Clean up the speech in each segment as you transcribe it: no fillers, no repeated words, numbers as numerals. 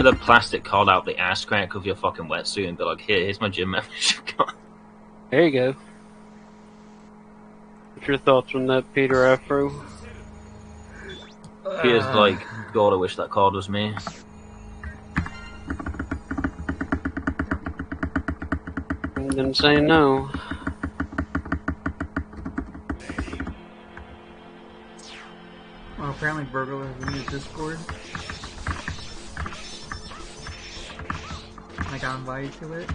put a plastic card out the ass crack of your fucking wetsuit and be like, here's my gym membership card. There you go. What's your thoughts on that, Peter Afro? Peter's like, God, I wish that card was me. I didn't say no. Well, apparently Burglar has a new Discord. I got invited to it.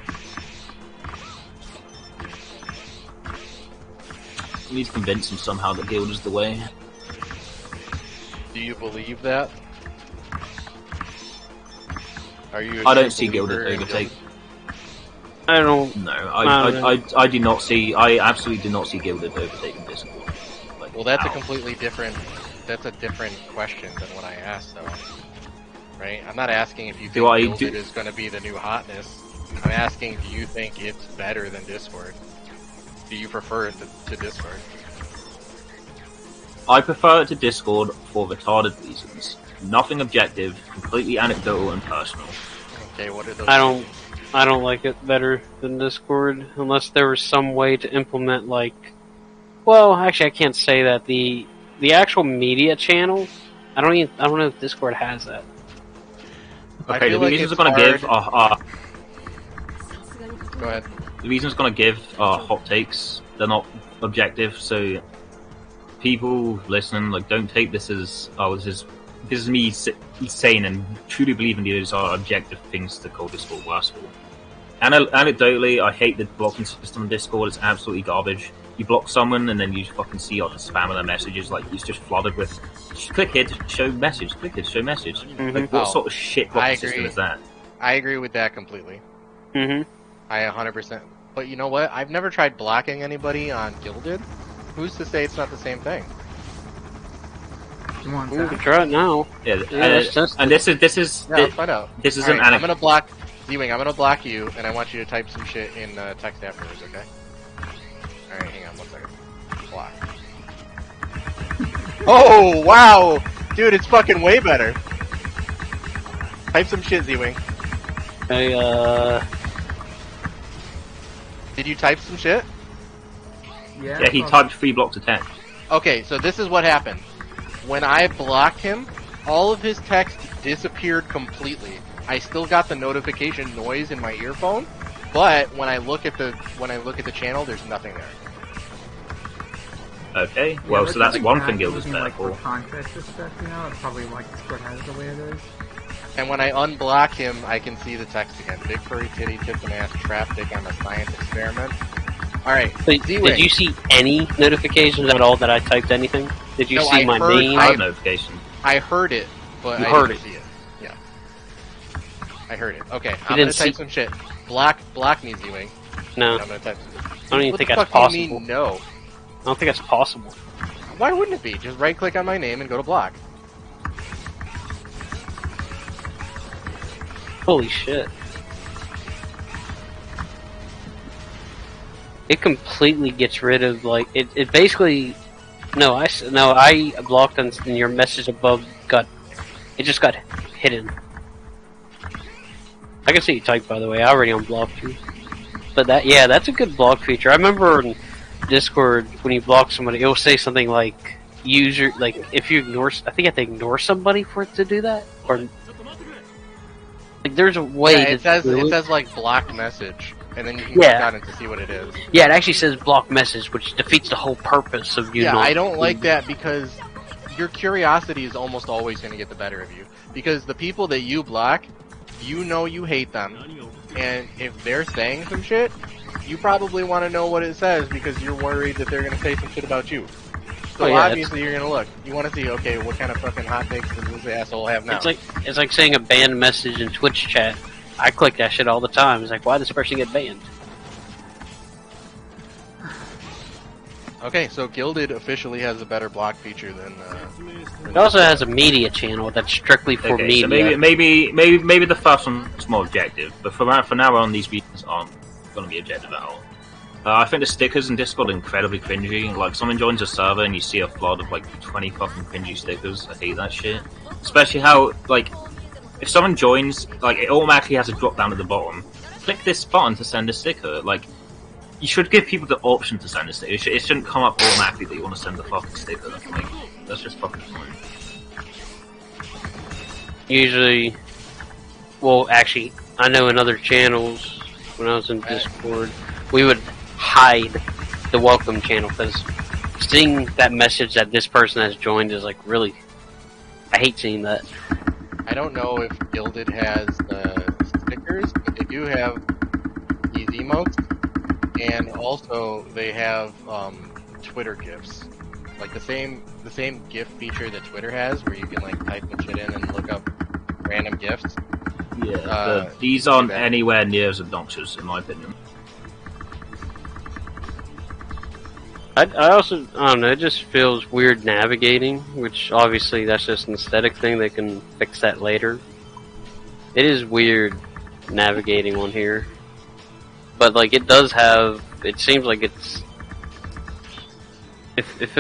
We need to convince him somehow that Guild is the way. Do you believe that? Are you? I don't see Guild as overtake. I don't. No, I do not see. I absolutely do not see Guild as overtaking Discord. Like, well, that's a completely different. That's a different question than what I asked, though. Right? I'm not asking if you think Guilded is going to be the new hotness. I'm asking, do you think it's better than Discord? Do you prefer it to Discord? I prefer it to Discord for retarded reasons. Nothing objective, completely anecdotal and personal. Okay, what are those? I don't like it better than Discord unless there was some way to implement like. Well, actually, I can't say that the actual media channel. I don't know if Discord has that. Okay, the reasons are going to give Go ahead. The reasons going to give are hot takes. They're not objective, so people listening like don't take this as this is me saying and truly believing these are objective things to call Discord worse for. Anecdotally, I hate the blocking system on Discord. It's absolutely garbage. You block someone and then you fucking see all the spam of their messages. Like it's just flooded with click here to show message, click here to show message. Mm-hmm. Like what sort of shit blocking system is that? I agree with that completely. Mm-hmm. I 100%. But you know what? I've never tried blocking anybody on Guilded. Who's to say it's not the same thing? You want We that? can try it now. Yeah, let's and this is Yeah, let's find out. This is Alright, an I'm gonna block Z-Wing. I'm gonna block you, and I want you to type some shit in text afterwards. Okay? All right, hang on 1 second. Block. Oh wow, dude, it's fucking way better. Type some shit, Z-Wing. Hey, Did you type some shit? Yeah, he typed 3 blocks of text. Okay, so this is what happened. When I blocked him, all of his text disappeared completely. I still got the notification noise in my earphone, but when I look at the channel, there's nothing there. Okay, well, so that's one thing Guild is better like, for. Context and stuff, you know, it's probably like Discord has the way it is. And when I unblock him, I can see the text again. Big furry titty, tits and ass, trap dick on a science experiment. Alright, did you see any notifications at all that I typed anything? Did you see my name? I heard notification. I heard it, but you I heard didn't see it. Yeah. I heard it. Okay, I'm didn't gonna type some shit. Block me, Z-Wing. No. I'm gonna type some shit. I don't even What think the that's fuck possible. do you mean, no? I don't think that's possible. Why wouldn't it be? Just right click on my name and go to block. Holy shit. It completely gets rid of, like, it basically... No, I blocked and your message above it just got hidden. I can see you type, by the way. I already unblocked you. But that's a good block feature. I remember in Discord, when you block somebody, it will say something like, if you ignore, I think you have to ignore somebody for it to do that? Or, like, there's a way it says like blocked message, and then you can click on it to see what it is. Yeah, it actually says block message, which defeats the whole purpose of you. Yeah, I don't like that because your curiosity is almost always going to get the better of you. Because the people that you block, you know you hate them, and if they're saying some shit, you probably want to know what it says because you're worried that they're going to say some shit about you. So obviously you're gonna look. You want to see, okay, what kind of fucking hot takes does this asshole have now? It's like saying a banned message in Twitch chat. I click that shit all the time. It's like, why does this person get banned? Okay, so Guilded officially has a better block feature than. It also has a media channel that's strictly for media. So maybe the first one's more objective, but for now on, these reasons aren't going to be objective at all. I think the stickers in Discord are incredibly cringy. Like, someone joins a server and you see a flood of like 20 fucking cringy stickers. I hate that shit. Especially how, like, if someone joins, like it automatically has a drop down at the bottom. Click this button to send a sticker. Like, you should give people the option to send a sticker. It shouldn't come up automatically that you want to send the fucking sticker. Like, that's just fucking annoying. Usually, well, actually, I know in other channels, when I was in Discord, we would hide the welcome channel, because seeing that message that this person has joined is like really, I hate seeing that. I don't know if Gilded has the stickers, but they do have these emotes, and also they have Twitter GIFs. Like the same GIF feature that Twitter has, where you can like type the shit in and look up random GIFs. Yeah, but these aren't anywhere near as obnoxious, in my opinion. I don't know, it just feels weird navigating, which obviously that's just an aesthetic thing, they can fix that later. It is weird navigating on here. But like it does have, it seems like it's, if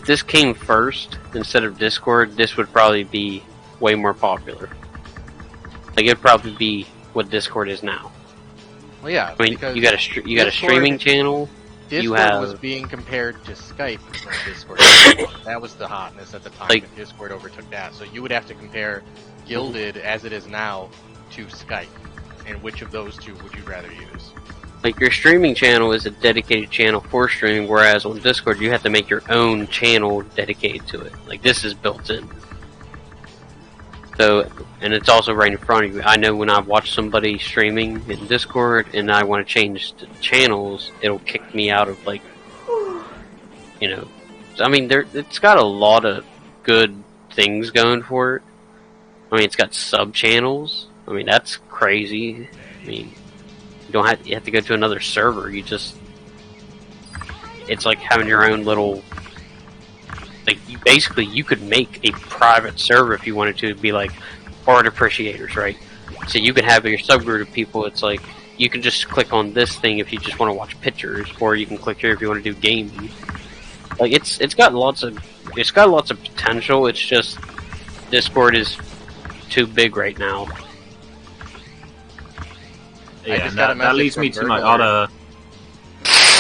this came first instead of Discord, this would probably be way more popular. Like it'd probably be what Discord is now. Well, yeah. I mean, you got a streaming channel. Discord was being compared to Skype from Discord. That was the hotness at the time, and Discord overtook that. So you would have to compare Gilded as it is now to Skype. And which of those two would you rather use? Like your streaming channel is a dedicated channel for streaming, whereas on Discord you have to make your own channel dedicated to it. Like this is built in. So, and it's also right in front of you. I know when I watch somebody streaming in Discord and I want to change the channels, it'll kick me out of like, you know. I mean, it's got a lot of good things going for it. I mean, it's got sub channels. I mean, that's crazy. I mean, you have to go to another server. It's like having your own little. Like, you could make a private server if you wanted to be like art appreciators, right? So you could have your subgroup of people. It's like you can just click on this thing if you just want to watch pictures, or you can click here if you want to do gaming. Like it's got lots of potential. It's just Discord is too big right now. Yeah, that leads me to my other.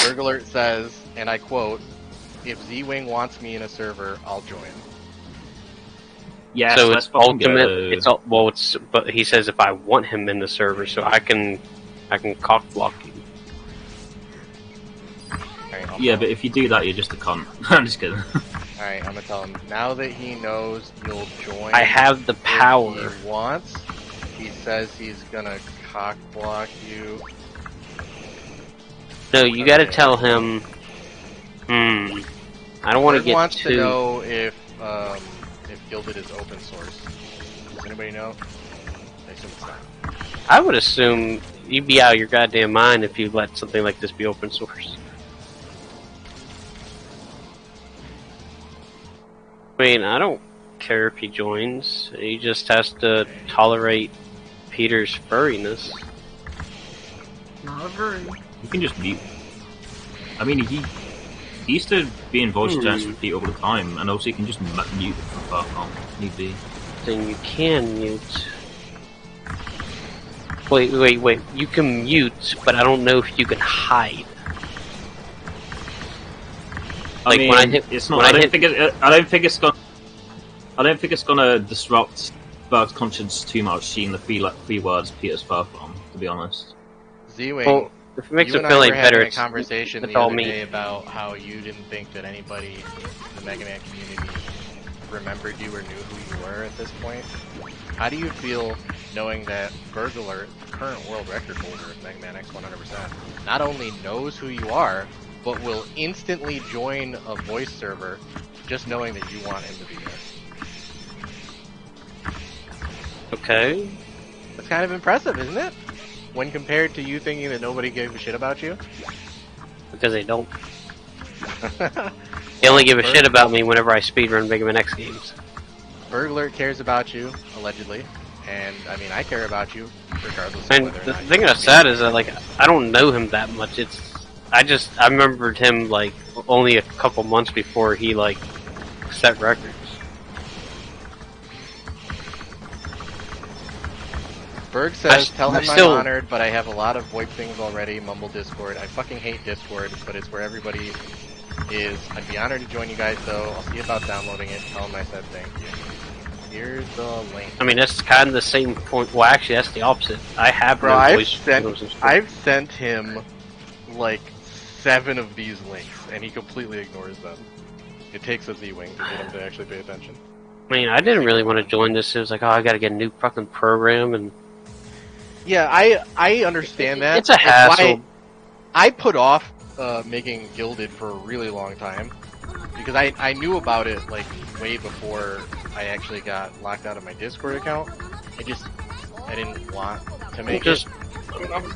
Burglar says, and I quote, "If Z-Wing wants me in a server, I'll join." Yeah, so it's ultimate. Go. But he says if I want him in the server, so I can cock block you. Right, yeah, but if you do that, you're just a cunt. I'm just kidding. Alright, I'm gonna tell him now that he knows you'll join. I have the power. If he wants. He says he's gonna cock block you. No, you gotta tell him. I don't want to get wants too. to know if Gilded is open source. Does anybody know? I assume it's not. I would assume you'd be out of your goddamn mind if you let something like this be open source. I mean, I don't care if he joins. He just has to tolerate Peter's furriness. Not a furry. You can just mute. I mean, he used to be in voice chats with Pete all the time, and also you can just mute from far from need be. Then you can mute. Wait. You can mute, but I don't know if you can hide. Like I mean, it's not. I don't think it's gonna disrupt Berg's conscience too much. Seeing the three words Peter's far from, to be honest. Z-Wing. Well, if it makes you it and feel I like were better, having a conversation it's the all other me. day about how you didn't think that anybody in the Mega Man community remembered you or knew who you were at this point. How do you feel knowing that Burglar, the current world record holder of Mega Man X 100%, not only knows who you are, but will instantly join a voice server just knowing that you want him to be there? Okay. That's kind of impressive, isn't it? When compared to you thinking that nobody gave a shit about you? Because they don't. They only give a shit about me whenever I speedrun Mega Man X games. Burglar cares about you, allegedly. And, I mean, I care about you, regardless of And whether or the not thing that's sad is that, like, I don't know him that much. I remembered him, like, only a couple months before he, like, set records. Berg says, tell him still- I'm honored, but I have a lot of VoIP things already. Mumble Discord. I fucking hate Discord, but it's where everybody is. I'd be honored to join you guys, though. I'll see about downloading it. Tell him I said thank you. Here's the link. I mean, that's kind of the same point. Well, actually, that's the opposite. I have Bro, no I've voice signals and stuff. sent him like 7 of these links, and he completely ignores them. It takes a Z-Wing to get him to actually pay attention. I mean, I didn't really want to join this. It was like, oh, I got to get a new fucking program, and Yeah, I understand that. it's a That's why hassle. I put off making Gilded for a really long time because I knew about it like way before I actually got locked out of my Discord account. I didn't want to make it.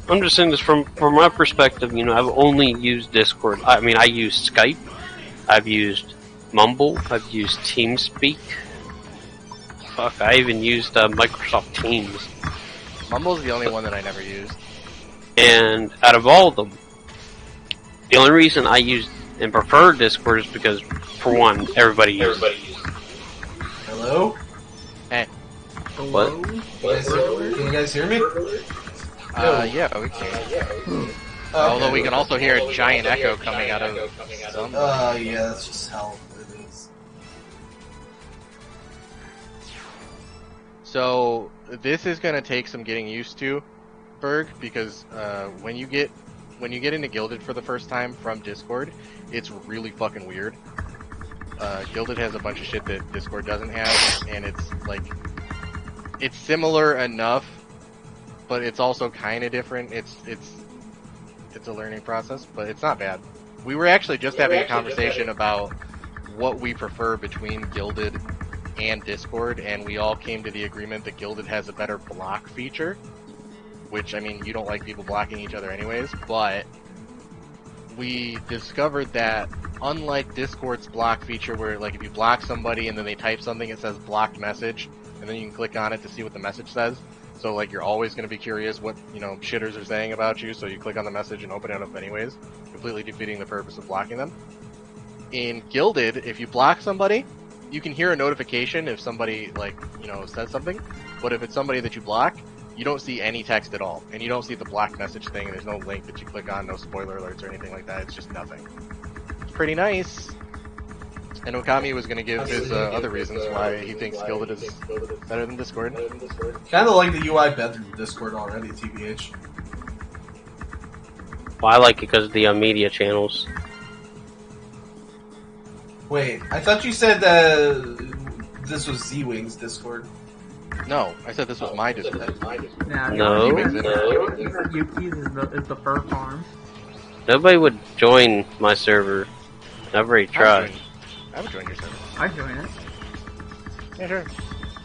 I'm just saying this from my perspective. You know, I've only used Discord. I mean, I used Skype. I've used Mumble. I've used TeamSpeak. Fuck, I even used Microsoft Teams. Mumble's the only one that I never used. And out of all of them, the only reason I used and prefer Discord is because, for one, everybody uses it. Hello? Hello? Can you guys hear me? Yeah, we can. Although we can also hear a giant echo coming out of some. Yeah, that's just how it is. So this is gonna take some getting used to, Berg, because when you get into Gilded for the first time from Discord, it's really fucking weird. Gilded has a bunch of shit that Discord doesn't have, and it's similar enough, but it's also kind of different. It's a learning process, but it's not bad. We were actually just having a conversation about what we prefer between Gilded and Discord, and we all came to the agreement that Gilded has a better block feature, which, I mean, you don't like people blocking each other anyways, but we discovered that unlike Discord's block feature where, like, if you block somebody and then they type something, it says blocked message, and then you can click on it to see what the message says. So, like, you're always going to be curious what, shitters are saying about you, so you click on the message and open it up anyways, completely defeating the purpose of blocking them. In Gilded, if you block somebody, you can hear a notification if somebody, says something, but if it's somebody that you block, you don't see any text at all, and you don't see the blocked message thing, and there's no link that you click on, no spoiler alerts or anything like that, it's just nothing. It's pretty nice. And Okami was going to give his other reasons why he thinks Gilded is better than Discord. Kind of like the UI better than Discord already, TBH. Well, I like it because of the media channels. Wait, I thought you said this was Z-Wing's Discord. No, I said this was my Discord. Nah, No. Yuki's is the fur farm. Nobody would join my server. I've already tried. I would join your server. I'd join it. Yeah, sure.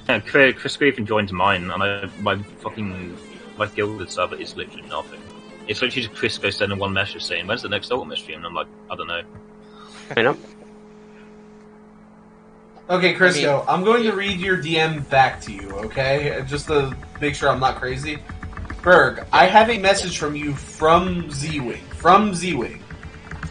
Yeah, Chris Griffin joined mine, and my Gilded server is literally nothing. It's literally just Chris goes sending one message saying, "When's the next Ultimate stream?" And I'm like, I don't know. I know. Okay, Crisco, I'm going to read your DM back to you, okay? Just to make sure I'm not crazy. Berg, I have a message from you from Z-Wing.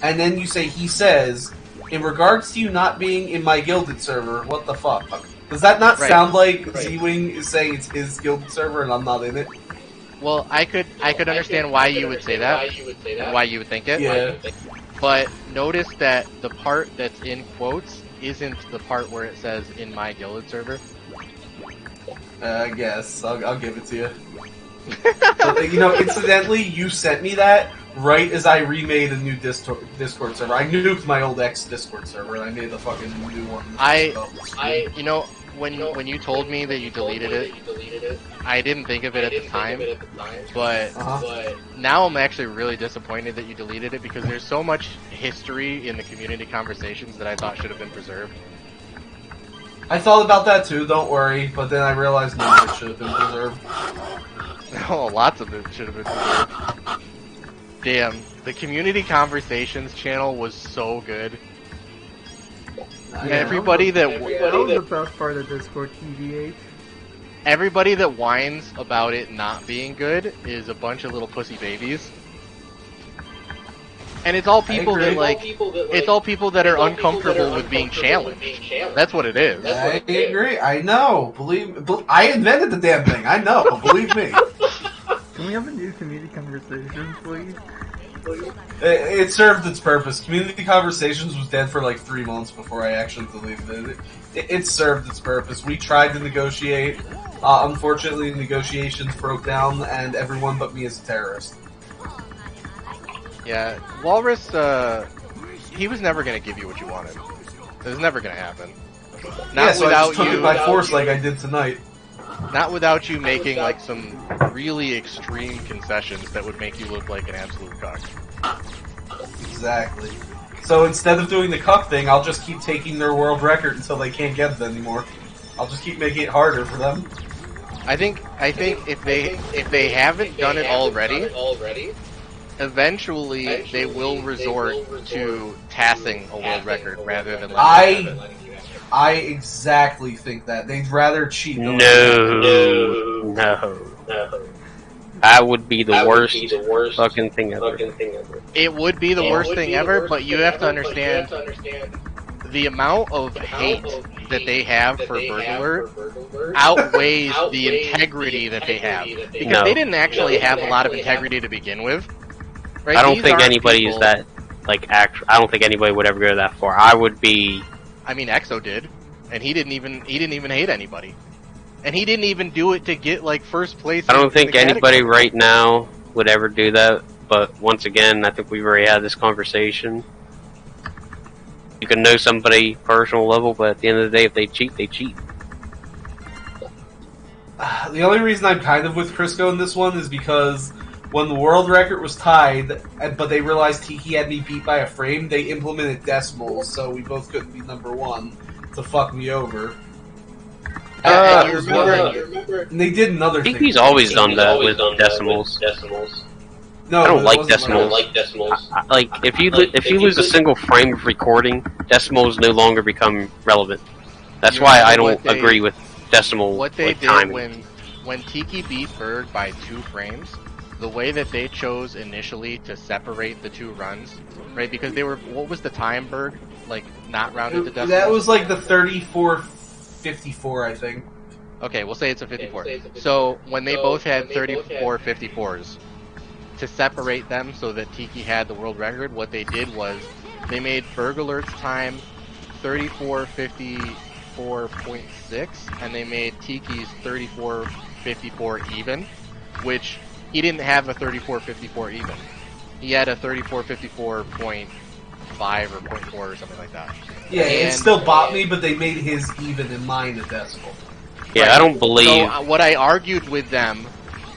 And then you say, he says, in regards to you not being in my Gilded server, what the fuck? Does that not sound like Z-Wing is saying it's his Gilded server and I'm not in it? Well, I could understand why you would say that, and why you would think it. Yeah. But notice that the part that's in quotes isn't the part where it says "in my Gilded server." I guess. I'll give it to you. But, incidentally, you sent me that right as I remade a new Discord server. I nuked my old Discord server and I made the fucking new one. When you told me that you deleted it, I didn't think of it at the time, but now I'm actually really disappointed that you deleted it because there's so much history in the community conversations that I thought should have been preserved. I thought about that too, don't worry, but then I realized none of it should have been preserved. Oh, lots of it should have been preserved. Damn, the community conversations channel was so good. Everybody that was the best part of Discord, TVH. Everybody that whines about it not being good is a bunch of little pussy babies. And it's all people it's all people that are uncomfortable with being challenged. That's what it is. I agree. I know. I invented the damn thing. I know. Believe me. Can we have a new community conversation, please? It served its purpose. Community Conversations was dead for like 3 months before I actually deleted it. It served its purpose. We tried to negotiate. Unfortunately, negotiations broke down, and everyone but me is a terrorist. Yeah, Walrus, he was never gonna give you what you wanted. It was never gonna happen. Yeah, so I just took it by force like I did tonight. Not without you making like some really extreme concessions that would make you look like an absolute cuck. Exactly. So instead of doing the cuck thing, I'll just keep taking their world record until they can't get it anymore. I'll just keep making it harder for them. I think if they haven't done it already, eventually they will resort to tassing a world record rather than letting you have it. I exactly think that. They'd rather cheat. No. That would be the worst fucking thing ever. It would be the worst thing ever, but you have to understand the amount of hate that they have for Burglar outweighs the integrity that they have. Because they didn't actually have a lot of integrity to begin with. Right? I don't think anybody is that, like, I don't think anybody would ever go that far. I would be... I mean, EXO did, and he didn't even hate anybody. And he didn't even do it to get, like, first place. I don't think anybody right now would ever do that, but once again, I think we've already had this conversation. You can know somebody personal level, but at the end of the day, if they cheat, they cheat. The only reason I'm kind of with Crisco in this one is because when the world record was tied, but they realized Tiki had me beat by a frame, they implemented decimals, so we both couldn't be #1 to fuck me over. And they did another thing. Tiki's always done that with decimals. No, I don't like decimals. Like if you lose a single frame of recording, decimals no longer become relevant. That's why I don't agree with decimal. What they did timing. when Tiki beat Berg by 2 frames, the way that they chose initially to separate the 2 runs, right? Because they were, what was the time, Berg? Like not rounded to decimals. That was like the 34-54, I think. Okay, we'll say it's a 54. So when they both had 34-54s. To separate them so that Tiki had the world record, what they did was they made Burglar's time 34:54.6, and they made Tiki's 34:54 even, which he didn't have a 34:54 even. He had a 34:54.5 or 0.4 or something like that. Yeah, it still bought me, but they made his even and mine a decimal. Yeah, I don't believe. So what I argued with them.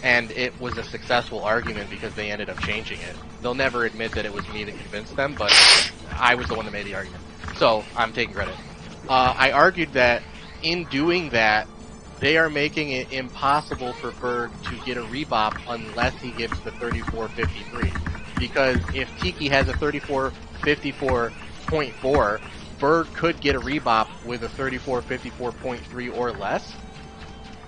And it was a successful argument because they ended up changing it. They'll never admit that it was me that convinced them, but I was the one that made the argument. So, I'm taking credit. I argued that in doing that, they are making it impossible for Berg to get a rebop unless he gets the 34:53. Because if Tiki has a 34:54.4, Berg could get a rebop with a 34:54.3 or less.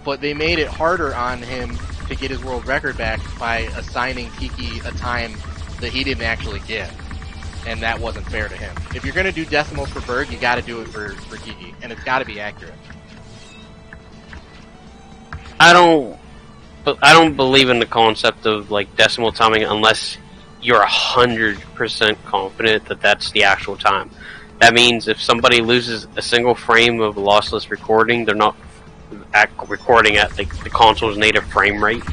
But they made it harder on him to get his world record back by assigning Tiki a time that he didn't actually get. And that wasn't fair to him. If you're going to do decimals for Berg, you got to do it for Tiki. And it's got to be accurate. I don't believe in the concept of like decimal timing unless you're 100% confident that that's the actual time. That means if somebody loses a single frame of lossless recording, they're not recording at like the console's native frame rate.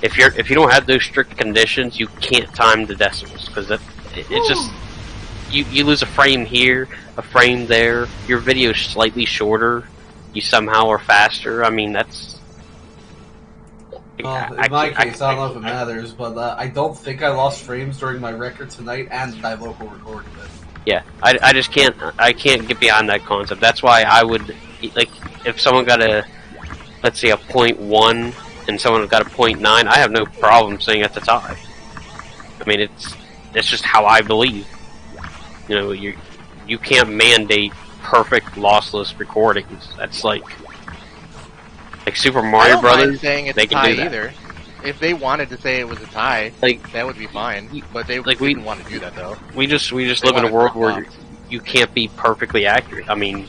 If you don't have those strict conditions, you can't time the decimals because it's just you lose a frame here, a frame there. Your video's slightly shorter. You somehow are faster. I mean that's. Well, in my case, I don't know if it matters, but I don't think I lost frames during my record tonight, and I local recorded it. Yeah, I just can't. I can't get behind that concept. That's why I would like if someone got a, let's say a 0.1 and someone got a 0.9. I have no problem saying that's a tie. I mean, it's just how I believe. You know, you can't mandate perfect lossless recordings. That's like Super Mario Brothers. Saying it's they a can tie do that. either. If they wanted to say it was a tie, that would be fine. But they didn't want to do that though. We just live in a world where you can't be perfectly accurate. I mean,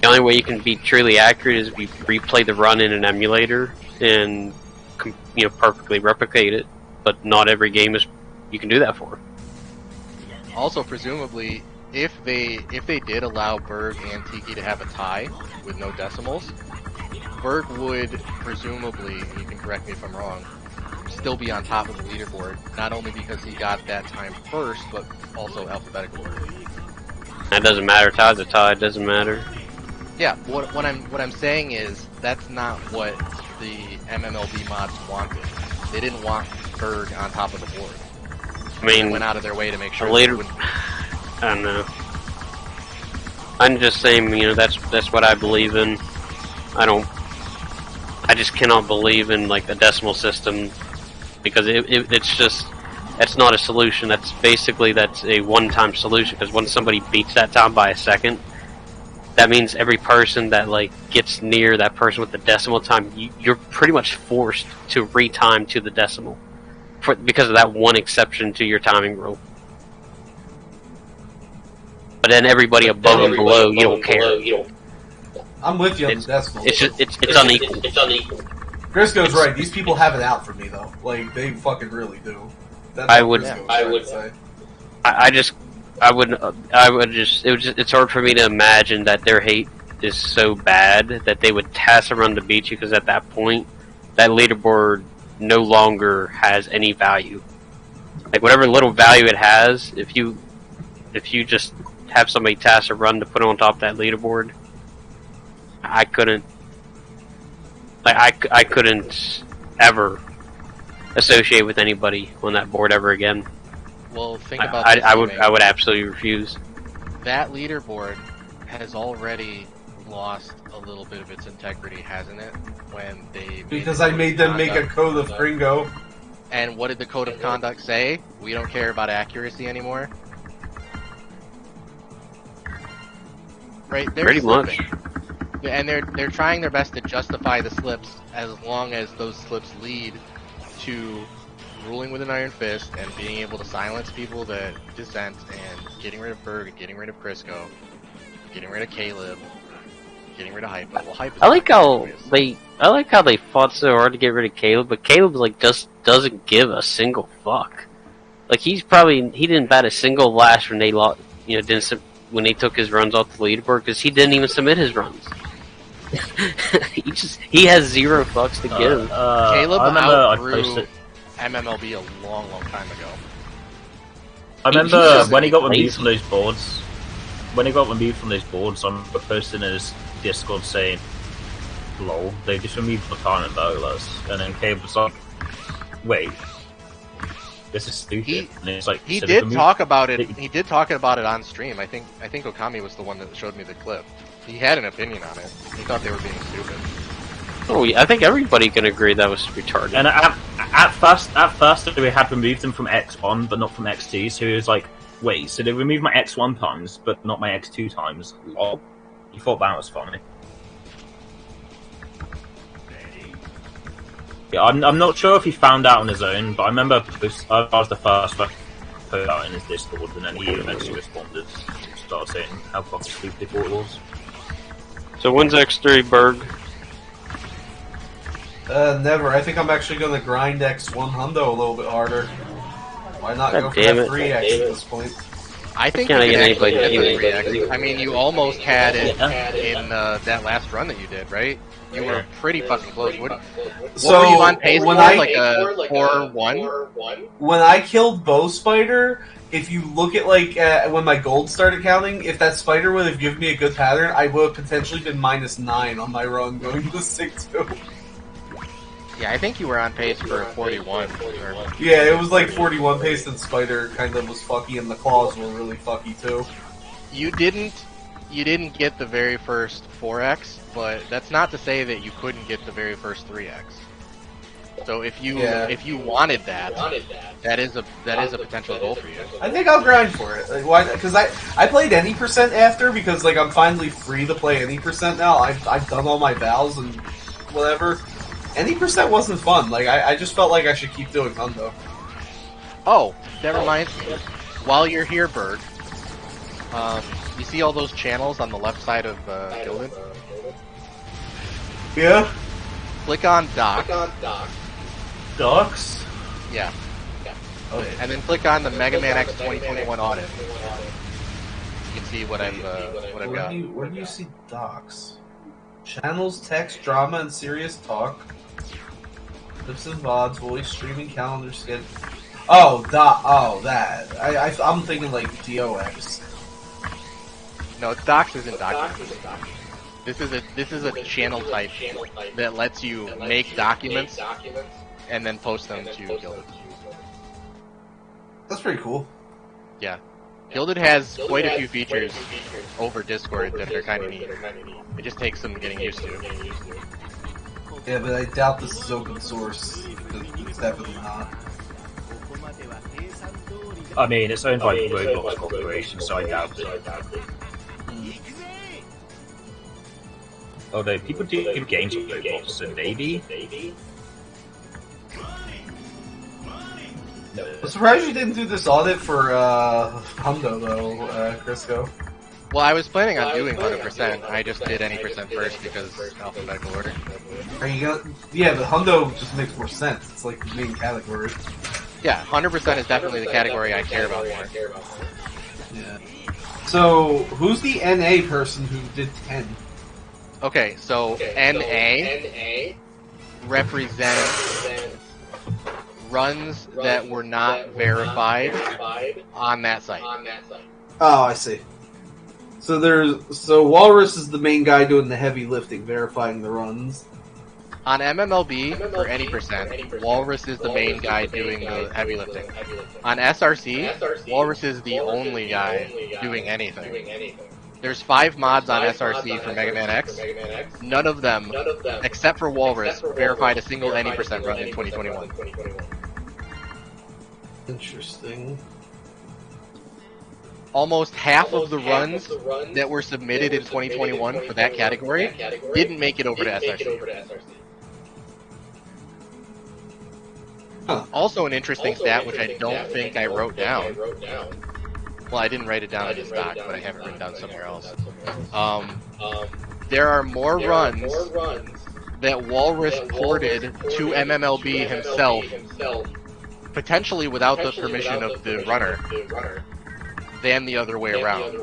the only way you can be truly accurate is if you replay the run in an emulator, and perfectly replicate it, but not every game is you can do that for. Also, presumably, if they did allow Berg and Tiki to have a tie with no decimals, Berg would presumably, and you can correct me if I'm wrong, still be on top of the leaderboard, not only because he got that time first, but also alphabetical order. That doesn't matter. Tie's a tie. It doesn't matter. Yeah, what I'm saying is that's not what the MMLB mods wanted. They didn't want Berg on top of the board. I mean, They went out of their way to make sure. later, Wouldn't... I don't know. I'm just saying, that's what I believe in. I just cannot believe in like the decimal system because it's not a solution. That's a one-time solution because once somebody beats that time by a second, that means every person that like gets near that person with the decimal time, you're pretty much forced to retime to the decimal because of that one exception to your timing rule. But then everybody above and below, you don't care. I'm with you on the decimals. It's unequal. Grisco's right. These people have it out for me though. Like they fucking really do. That's I what would. Grisco was trying to say. It's hard for me to imagine that their hate is so bad that they would task around to beat you because at that point, that leaderboard no longer has any value. Like whatever little value it has, if you just have somebody task a run to put on top of that leaderboard, I couldn't ever associate with anybody on that board ever again. Well, think about this. I would absolutely refuse. That leaderboard has already lost a little bit of its integrity, hasn't it? When they Because I made them make a code of Gringo. And what did the code of conduct say? We don't care about accuracy anymore. Right? They're Pretty much. slipping. And they're trying their best to justify the slips as long as those slips lead to ruling with an iron fist and being able to silence people that dissent and getting rid of Berg and getting rid of Crisco, getting rid of Caleb, getting rid of Hypo. Well, Hypo's I like obvious. how they fought so hard to get rid of Caleb, but Caleb like just doesn't give a single fuck. Like he didn't bat a single lash when they lost, when they took his runs off the leaderboard because he didn't even submit his runs. he has zero fucks to give. Caleb I remember outgrew MMLB a long, long time ago. I remember just when he got lazy. removed from those boards. When he got removed from those boards, I remember posting in his Discord saying, "Lol, they just removed the time and burglars." And then Caleb was like, "Wait, this is stupid." And it's like He so did removed- talk about it. He did talk about it on stream. I think Okami was the one that showed me the clip. He had an opinion on it. He thought they were being stupid. Oh, yeah, I think everybody can agree that was retarded. And at first they had removed them from X1, but not from X2. So he was like, "Wait, so they removed my X1 times, but not my X2 times?" Lol. He thought that was funny. Yeah, I'm not sure if he found out on his own, but I remember I was the first one to put out in his Discord, and then he eventually responded, started saying how fucking stupid he thought it was. So when's X3, Berg? Never. I think I'm actually going to grind X1 Hundo a little bit harder. Why not God go for damn that it. 3X at this point? I think Can't you get can anybody actually to get the do it. 3X. I mean, you almost had it in that last run that you did, right? You were pretty fucking close. What So, were you on pace for? when Like a 4-1? When I killed Bow Spider, if you look at when my gold started counting, if that spider would have given me a good pattern, I would have potentially been -9 on my run going to 6-2. Yeah, I think you were on pace for a 41. Yeah, it was like 41 pace, and Spider kind of was fucky, and the claws were really fucky too. You didn't get the very first 4X, but that's not to say that you couldn't get the very first 3X. So if you wanted that, that is a potential goal for you. I think I'll grind for it. Like, why? Because I played any percent after because like I'm finally free to play any percent now. I've done all my vows and whatever. Any percent wasn't fun. Like I just felt like I should keep doing Hundo. Oh, that reminds me. While you're here, Berg, you see all those channels on the left side of Gildan? Yeah. Click on Doc, Docs? Yeah. Okay. And then click on the Mega Man X 2021 audit. You can see what I've got. Where do you see docs? Channels, text, drama, and serious talk. Clips and VODs, voice, streaming, calendar, schedule. Oh, that. I'm thinking like DOX. No, docs isn't documents. This is a channel type that lets you make documents and then post them to Gilded. That's pretty cool. Yeah. Gilded has quite a few features over Discord that are kind of neat. It just takes some getting used to. Yeah, but I doubt this is open source. It's definitely not. I mean, it's owned by Roblox Corporation, so I doubt it. Although people do give games on Roblox, so maybe. No. I'm surprised you didn't do this audit for Hundo though, Crisco. Well, I was planning on doing 100%. I just did any percent first because alphabetical order. Are you gonna? Yeah, but Hundo just makes more sense. It's like the main category. Yeah, 100% is definitely the category I care about more. Yeah. So, who's the NA person who did 10? Okay, so NA represents runs that were not verified on that site. Oh, I see. So Walrus is the main guy doing the heavy lifting, verifying the runs. On MMLB, for any percent, Walrus is the main guy doing the heavy lifting. On SRC, Walrus is the only guy doing anything. There's 5 mods on SRC for Mega Man X. None of them, except for Walrus, verified a single any percent run in 2021. Interesting. Almost half of the runs that were submitted in 2021 for that category didn't make it over to SRC. Huh. Also an interesting stat, which I don't think I wrote down. Well, I didn't write it down in this doc, but I have it written down somewhere else. There are more runs that Walrus ported to MMLB himself, potentially without the permission of the runner, than the other way around.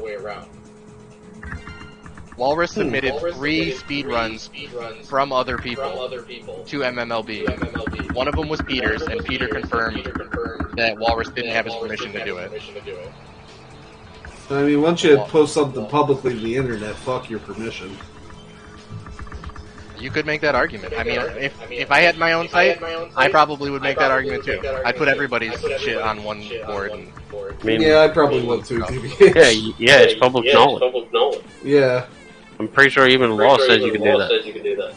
Walrus submitted 3 speedruns from other people to MMLB. One of them was Peter's, and Peter confirmed that Walrus didn't have his permission to do it. I mean, once you post something publicly to the internet, fuck your permission. You could make that argument. I mean, if I had my own site, I probably would make that argument too. I'd put everybody's shit on one board. And... I mean, Yeah, I probably would too. yeah, it's public knowledge. Yeah. I'm pretty sure even the law says you can do that.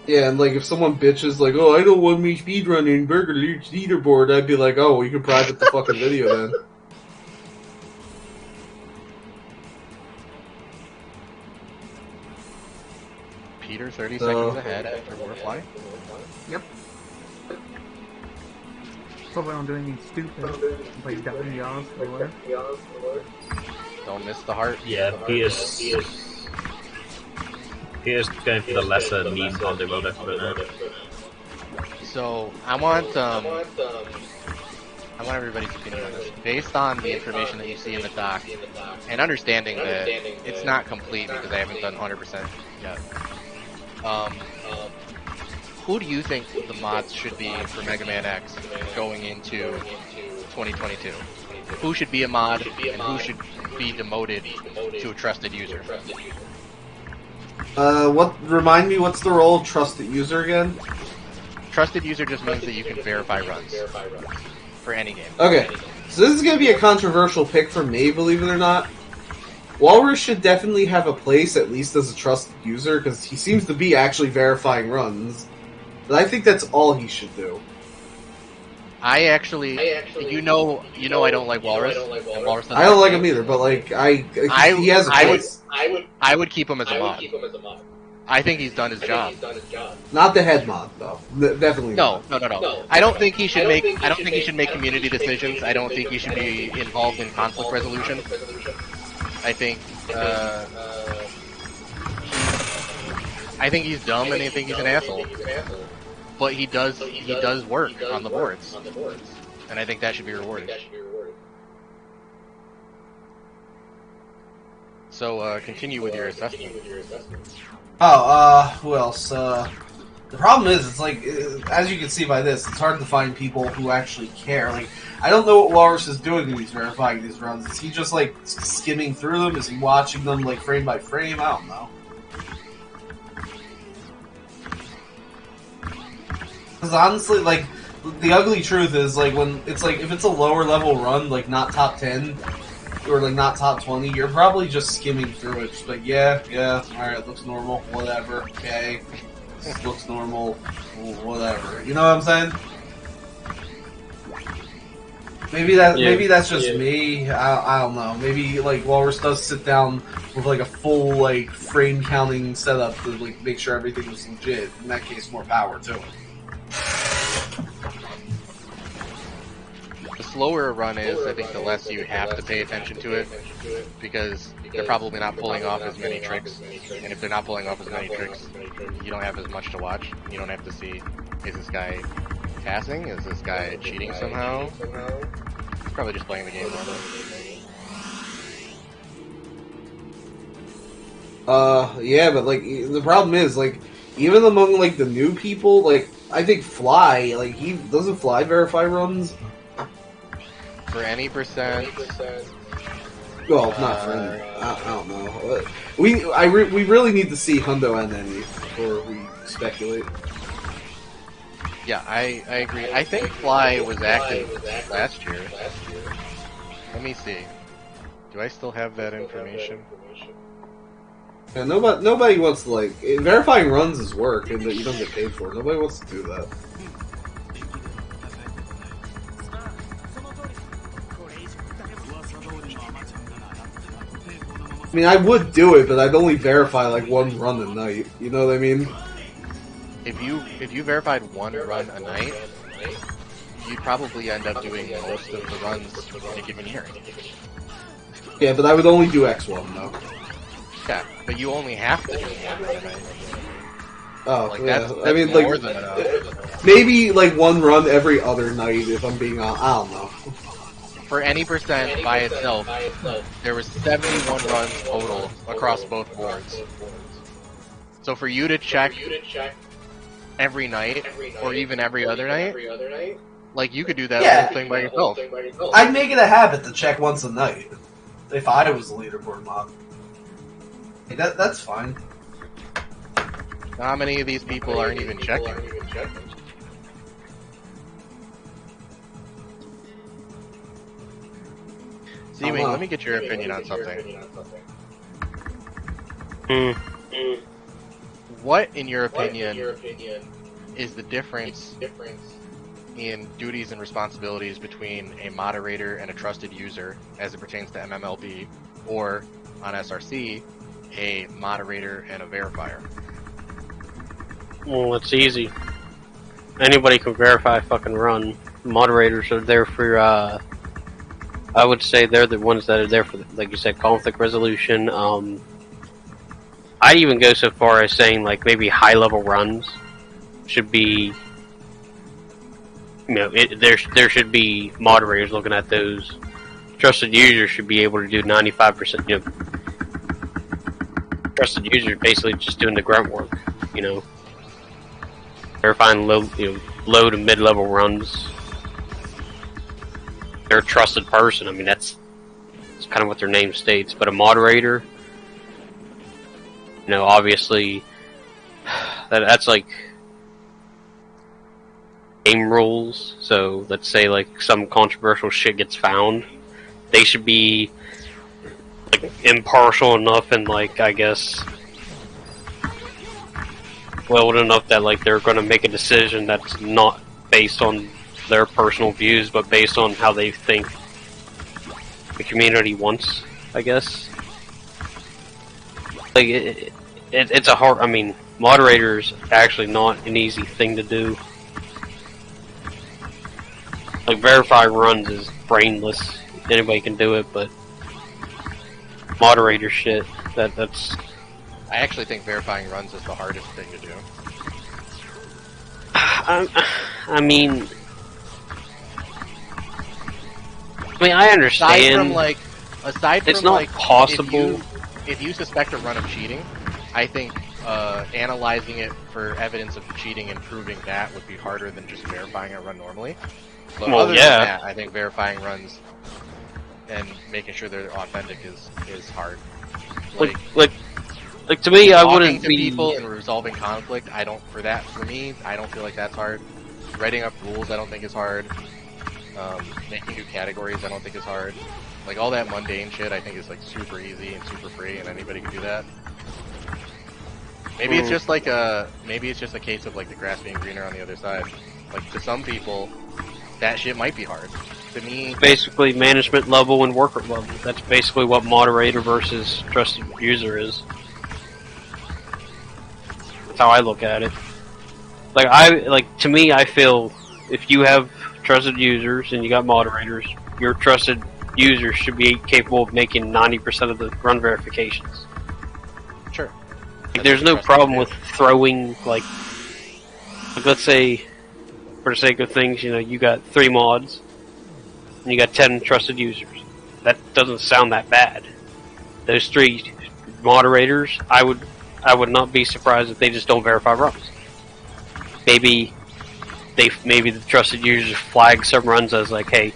Yeah, and like if someone bitches like, oh, I don't want me speedrunning Burger Leach leaderboard, I'd be like, oh, well, you can private the fucking video then. Peter 30 seconds ahead after Warfly. Yep. Hope I don't do anything stupid. Like dying yaws or whatever. Don't miss the heart. Yeah, Peter's going for the lesser meme on the road effort now. So I want everybody's opinion on this. Based on the information that you see in the doc, and understanding that it's not complete because I haven't done 100% yet. Who do you think the mods should be for Mega Man X going into 2022? Who should be a mod, and who should be demoted to a trusted user? Remind me, what's the role of trusted user again? Trusted user just means that you can verify runs for any game. Okay, so this is going to be a controversial pick for me, believe it or not. Walrus should definitely have a place, at least as a trusted user, because he seems to be actually verifying runs. But I think that's all he should do. I actually, you know, I don't like Walrus. And Walrus doesn't I don't like me. him either, but like, he has a place. I would keep him as a mod. I think he's done his job. Not the head mod, though. Definitely No. not. I don't think he should make. I don't think he should make community decisions. I don't think he should be involved in conflict resolution. I think. I think he's dumb, and I think he's an asshole. but he does work on the boards, and I think that should be rewarded. So continue with your assessment. Oh, who else? The problem is, it's like, as you can see by this, it's hard to find people who actually care. Like, I don't know what Walrus is doing when he's verifying these runs. Is he just, like, skimming through them? Is he watching them, like, frame by frame? I don't know. Because honestly, like, the ugly truth is, like, when it's like, if it's a lower level run, like, not top 10, or, like, not top 20, you're probably just skimming through it. Just like, yeah, alright, looks normal, whatever, okay. This looks normal, whatever. You know what I'm saying? Maybe that's just me. I don't know. Maybe like Walrus does sit down with like a full like frame counting setup to like make sure everything was legit. In that case, more power to it. The slower a run is, I think the less you have to pay attention to it, because they're probably not pulling off as many tricks, and if they're not pulling off as many tricks, you don't have as much to watch. You don't have to see, is this guy passing? Is this guy cheating somehow? He's probably just playing the game normally. Yeah, but like the problem is like even among like the new people, like I think Fly, like he doesn't Fly verify runs. For any percent. Well, not for any. I don't know. We really need to see Hundo and Envy before we speculate. Yeah, I agree. I think Fly was active last year. Let me see. Do I still have that information? Yeah, nobody wants to like verifying runs is work and that you don't get paid for. Nobody wants to do that. I mean, I would do it, but I'd only verify like one run a night. You know what I mean? If you verified one run a night, you'd probably end up doing most of the runs in a given year. Yeah, but I would only do X1 though. Yeah, but you only have to do one run a night. Oh, Like, yeah. that's I mean, more like than enough. maybe like one run every other night if I'm being honest. I don't know. For any percent by itself, there was 71 runs total across both boards. So for you to check every night, or even every other night, like you could do that whole thing by yourself. I'd make it a habit to check once a night if I was the leaderboard mob. Hey, that's fine. How many of these people aren't even checking? Seawing, let me get your opinion on something. What, in your opinion, is the difference in duties and responsibilities between a moderator and a trusted user as it pertains to MMLB, or on SRC, a moderator and a verifier? Well, it's easy. Anybody can verify a fucking run. Moderators are there for, I would say they're the ones that are there for, like you said, conflict resolution. I'd even go so far as saying, like, maybe high-level runs should be, you know, there should be moderators looking at those. Trusted users should be able to do 95%, you know. Trusted users basically just doing the grunt work, you know. Verifying low to mid-level runs. They're a trusted person. I mean, that's kind of what their name states. But a moderator, you know, obviously, that's like game rules. So let's say like some controversial shit gets found, they should be like impartial enough and like I guess well enough that like they're going to make a decision that's not based on their personal views, but based on how they think the community wants, I guess. Like, it's a hard, I mean, moderators actually not an easy thing to do. Like, verify runs is brainless. Anybody can do it, but moderator shit, that's... I actually think verifying runs is the hardest thing to do. I mean, I understand. Aside from It's not possible. If you suspect a run of cheating, I think analyzing it for evidence of cheating and proving that would be harder than just verifying a run normally. But Well, other yeah. than that, I think verifying runs and making sure they're authentic is hard. Like to me, I talking wouldn't to be. people and resolving conflict. For me, I don't feel like that's hard. Writing up rules, I don't think is hard. Making new categories, I don't think is hard. Like all that mundane shit, I think is like super easy and super free, and anybody can do that. Maybe it's just like maybe it's just a case of like the grass being greener on the other side. Like to some people, that shit might be hard. To me, Basically, management level and worker level. That's basically what moderator versus trusted user is. That's how I look at it. To me, I feel if you have trusted users and you got moderators, your trusted users should be capable of making 90% of the run verifications. sure. There's no problem with throwing, like, let's say, for the sake of things, you got 3 mods, and you got 10 trusted users. That doesn't sound that bad. Those 3 moderators, I would not be surprised if they just don't verify runs. Maybe the trusted users flag some runs as like, hey,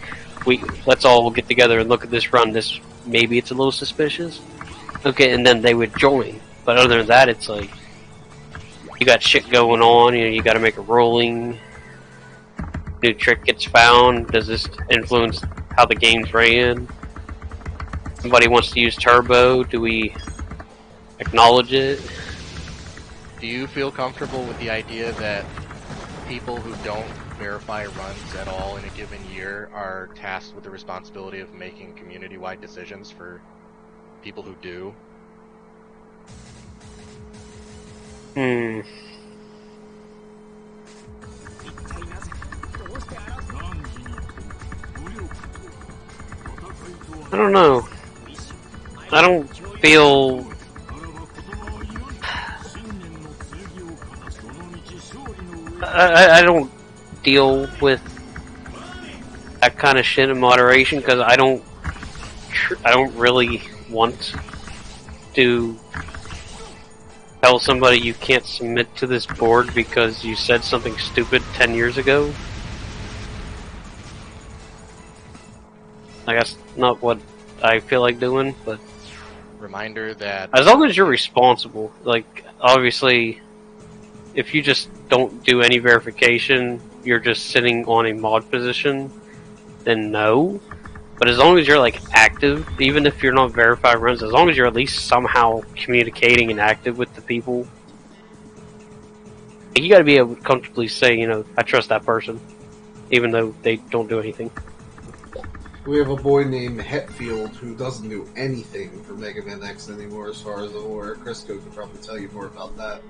let's all get together and look at this run. Maybe it's a little suspicious. Okay, and then they would join. But other than that, it's like you got shit going on. You got to make a ruling. New trick gets found. Does this influence how the game's ran? Somebody wants to use turbo. Do we acknowledge it? Do you feel comfortable with the idea that people who don't verify runs at all in a given year are tasked with the responsibility of making community-wide decisions for people who do? I don't know. I don't feel... I don't deal with that kind of shit in moderation because I don't really want to tell somebody you can't submit to this board because you said something stupid 10 years ago. I guess not what I feel like doing, but Reminder that as long as you're responsible, like obviously if you just don't do any verification, you're just sitting on a mod position, then no. But as long as you're like active, even if you're not verified runs, as long as you're at least somehow communicating and active with the people, you gotta be able to comfortably say, I trust that person, even though they don't do anything. We have a boy named Hetfield who doesn't do anything for Mega Man X anymore, as far as I'm aware. Crisco could probably tell you more about that.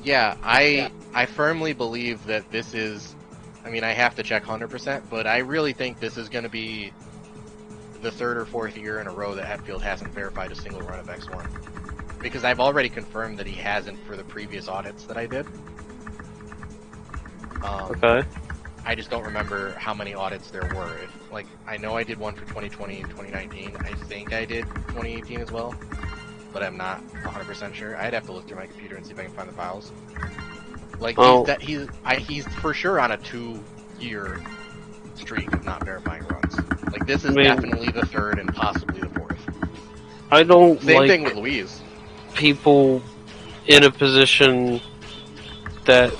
Yeah, I firmly believe that this is... I mean, I have to check 100%, but I really think this is going to be the 3rd or 4th year in a row that Hetfield hasn't verified a single run of X1. Because I've already confirmed that he hasn't for the previous audits that I did. Okay. I just don't remember how many audits there were. I know I did one for 2020 and 2019. I think I did 2018 as well, but I'm not 100% sure. I'd have to look through my computer and see if I can find the files. He's for sure on a 2-year streak of not verifying runs. This is definitely the 3rd and possibly the 4th. I don't Same thing with Louise. People in a position that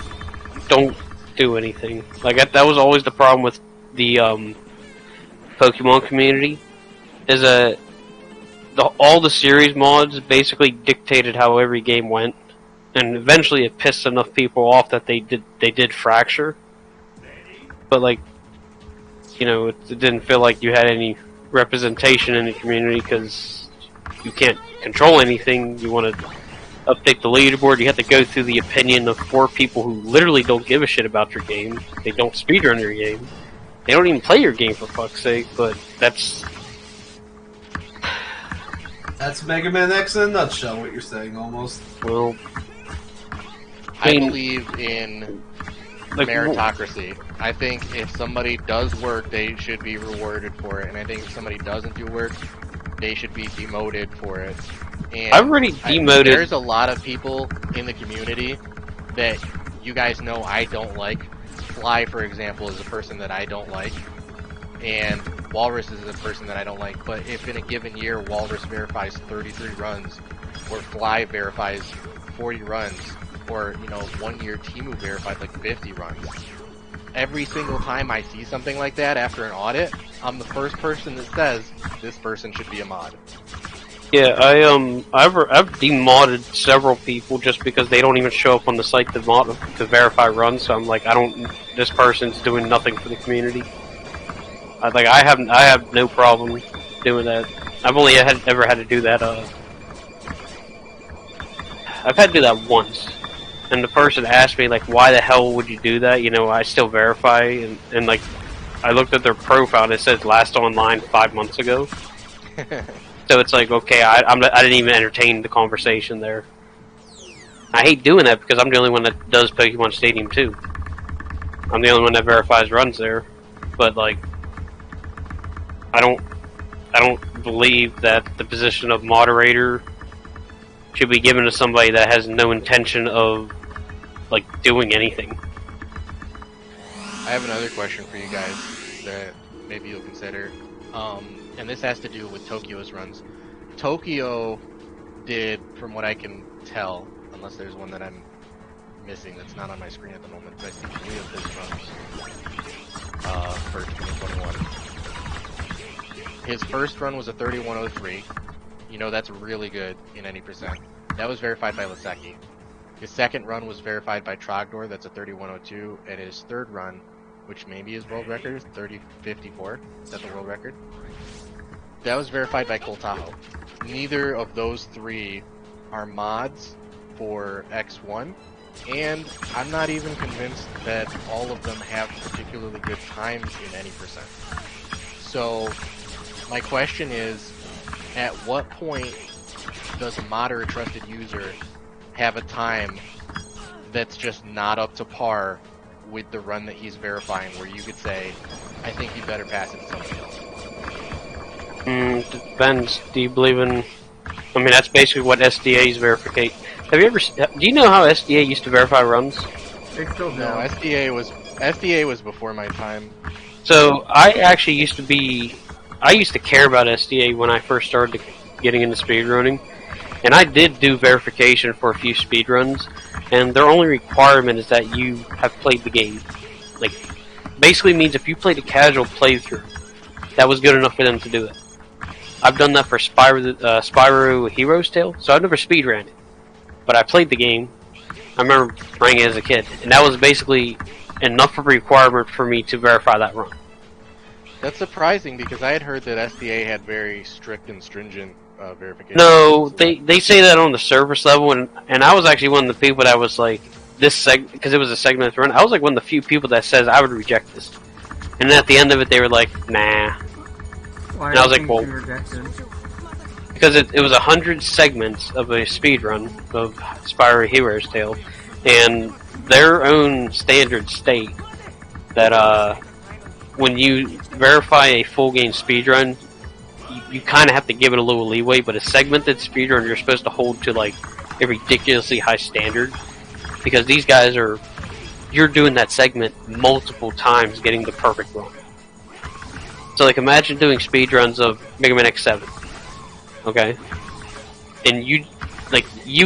don't do anything. That was always the problem with the Pokemon community, is that all the series mods basically dictated how every game went, and eventually it pissed enough people off that they did fracture. But it didn't feel like you had any representation in the community because you can't control anything. You want to update the leaderboard, you have to go through the opinion of 4 people who literally don't give a shit about your game. They don't speedrun your game. They don't even play your game, for fuck's sake, but that's Mega Man X in a nutshell, what you're saying, almost. Well, I believe in Like, meritocracy. I think if somebody does work, they should be rewarded for it, and I think if somebody doesn't do work, they should be demoted for it. And I've already demoted. There's a lot of people in the community that you guys know I don't like. Fly, for example, is a person that I don't like, and Walrus is a person that I don't like. But if in a given year Walrus verifies 33 runs, or Fly verifies 40 runs, or 1 year Timu verified like 50 runs, every single time I see something like that after an audit, I'm the first person that says this person should be a mod. Yeah, I've demodded several people just because they don't even show up on the site to verify runs. So I'm like, this person's doing nothing for the community. I have no problem doing that. I've only ever had to do that. I've had to do that once, and the person asked me like, why the hell would you do that? I still verify, and like, I looked at their profile and it says last online 5 months ago. So it's like, okay, I didn't even entertain the conversation there. I hate doing that because I'm the only one that does Pokemon Stadium too. I'm the only one that verifies runs there, but like, I don't believe that the position of moderator should be given to somebody that has no intention of like doing anything. I have another question for you guys that maybe you'll consider. And this has to do with Tokyo's runs. Tokyo did, from what I can tell, unless there's one that I'm missing that's not on my screen at the moment, but I think 3 of his runs for 2021. His first run was a 3103. That's really good in any percent. That was verified by Laseki. His second run was verified by Trogdor, that's a 3102, and his third run, which maybe is world record, is 3054. Is that the world record? That was verified by Coltaho. Neither of those 3 are mods for X1, and I'm not even convinced that all of them have particularly good times in any percent. So, my question is, at what point does a mod or a trusted user have a time that's just not up to par with the run that he's verifying, where you could say, I think you better pass it to somebody else? Depends. Do you believe in... I mean, that's basically what SDA's verificate. Do you know how SDA used to verify runs? They still do. No, SDA was before my time. So, I used to care about SDA when I first started getting into speedrunning. And I did do verification for a few speedruns, and their only requirement is that you have played the game. Like, basically means if you played a casual playthrough, that was good enough for them to do it. I've done that for Spyro Hero's Tale, so I've never speedran it. But I played the game. I remember playing it as a kid, and that was basically enough of a requirement for me to verify that run. That's surprising, because I had heard that SDA had very strict and stringent verification. No, they say that on the surface level, and I was actually one of the people that was like, because it was a segment run, I was like one of the few people that says I would reject this. And then at the end of it, they were like, nah. Why And I was do like, you well, think you rejected? because it was 100 segments of a speedrun of Spyro Hero's Tale, and their own standards state that when you verify a full game speedrun, you kind of have to give it a little leeway, but a segmented speedrun you're supposed to hold to like a ridiculously high standard, because these guys you're doing that segment multiple times getting the perfect run. So like, imagine doing speedruns of Mega Man X7, okay? And you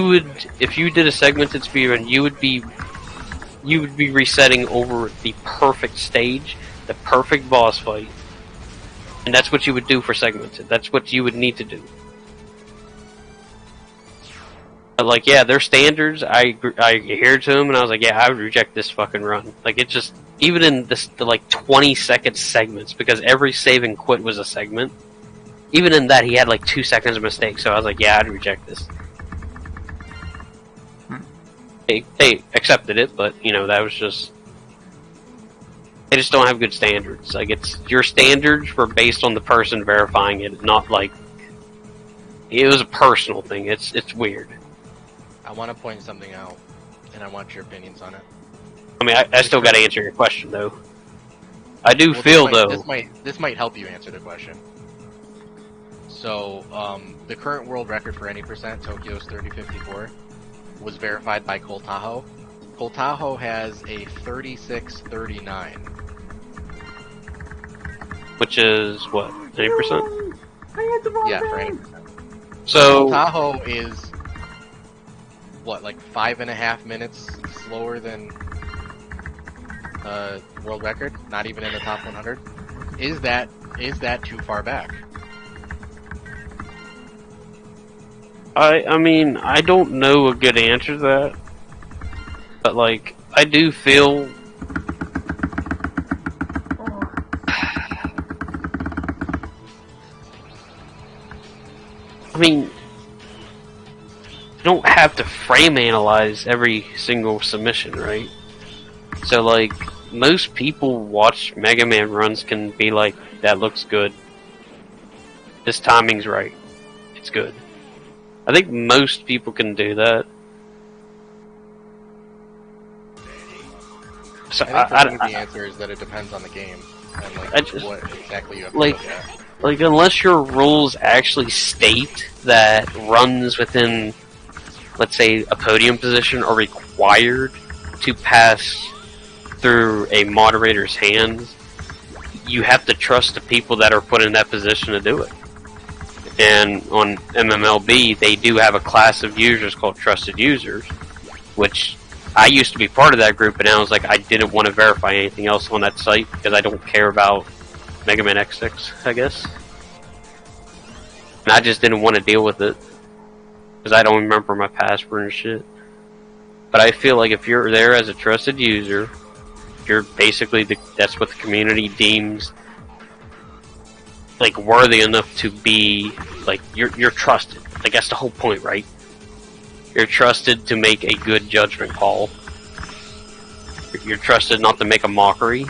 would, if you did a segmented speedrun, you would be resetting over the perfect stage, the perfect boss fight, and that's what you would do for segmented. That's what you would need to do. But like, yeah, their standards, I adhered to them, and I was like, yeah, I would reject this fucking run. Like, it just, even in the like 20-second segments, because every save and quit was a segment, even in that he had like 2 seconds of mistake, so I was like, yeah, I'd reject this. They accepted it, but that was just, they just don't have good standards. Like, it's, your standards were based on the person verifying it, not like, it was a personal thing. It's weird. I want to point something out, and I want your opinions on it. I mean, I still got to answer your question though. I do Well, feel this might help you answer the question. So, the current world record for any percent, Tokyo's 3054, was verified by Cold Tahoe. Cold Tahoe has a 3639. which is what, 80%. I had the wrong Yeah, for thing. any percent. Cold So Tahoe is what, like 5.5 minutes slower than world record? Not even in the top 100. Is that too far back? I mean, I don't know a good answer to that, but like, I do feel. I mean, you don't have to frame analyze every single submission, right? So, like, most people watch Mega Man runs can be like, that looks good. This timing's right. It's good. I think most people can do that. So I think the answer is that it depends on the game and like what exactly you have to like, look at. Like, unless your rules actually state that runs within, let's say, a podium position are required to pass through a moderator's hands, you have to trust the people that are put in that position to do it. And on MMLB, they do have a class of users called trusted users, which I used to be part of that group, but now I was like, I didn't want to verify anything else on that site because I don't care about Mega Man X6, I guess. And I just didn't want to deal with it because I don't remember my password and shit. But I feel like if you're there as a trusted user, you're basically that's what the community deems like worthy enough to be like you're trusted. Like that's the whole point, right? You're trusted to make a good judgment call. You're trusted not to make a mockery.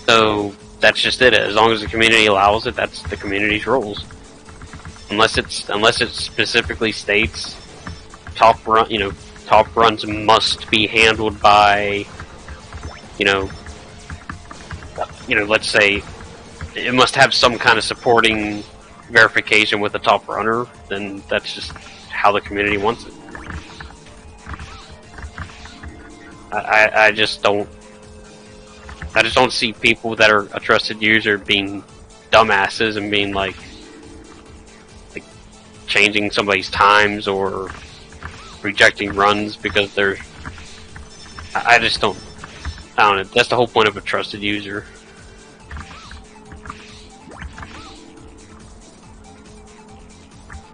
So that's just it. As long as the community allows it, that's the community's rules. Unless it specifically states top runs must be handled by, let's say it must have some kind of supporting verification with the top runner, then that's just how the community wants it. I just don't see people that are a trusted user being dumbasses and being like changing somebody's times or rejecting runs because they're. I don't know. That's the whole point of a trusted user.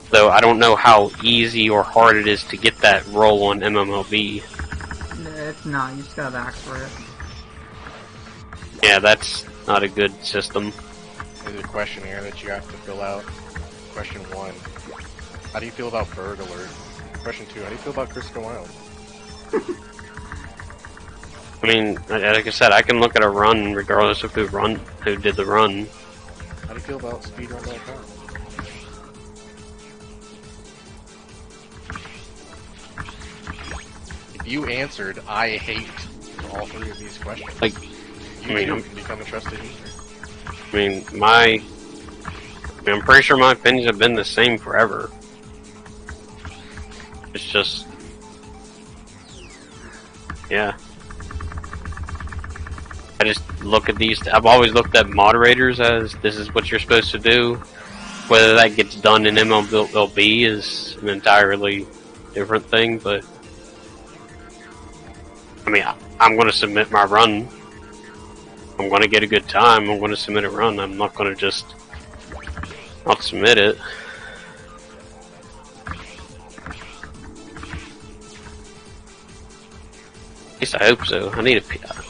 Though I don't know how easy or hard it is to get that role on MMLB. It's not. You just gotta ask for it. Yeah, that's not a good system. There's a questionnaire that you have to fill out. Question 1. How do you feel about Bird Alert? Question 2. How do you feel about Crisco Wild? I mean, like I said, I can look at a run regardless of who did the run. How do you feel about speedrun.com? If you answered, I hate to all 3 of these questions, Like, you I mean, can become a trusted user. I mean, I'm pretty sure my opinions have been the same forever. It's just, yeah. I just look at these. I've always looked at moderators as this is what you're supposed to do. Whether that gets done in MLB is an entirely different thing, but I mean, I'm going to submit my run. I'm going to get a good time. I'm going to submit a run. I'm not going to just not submit it. At least I hope so. I need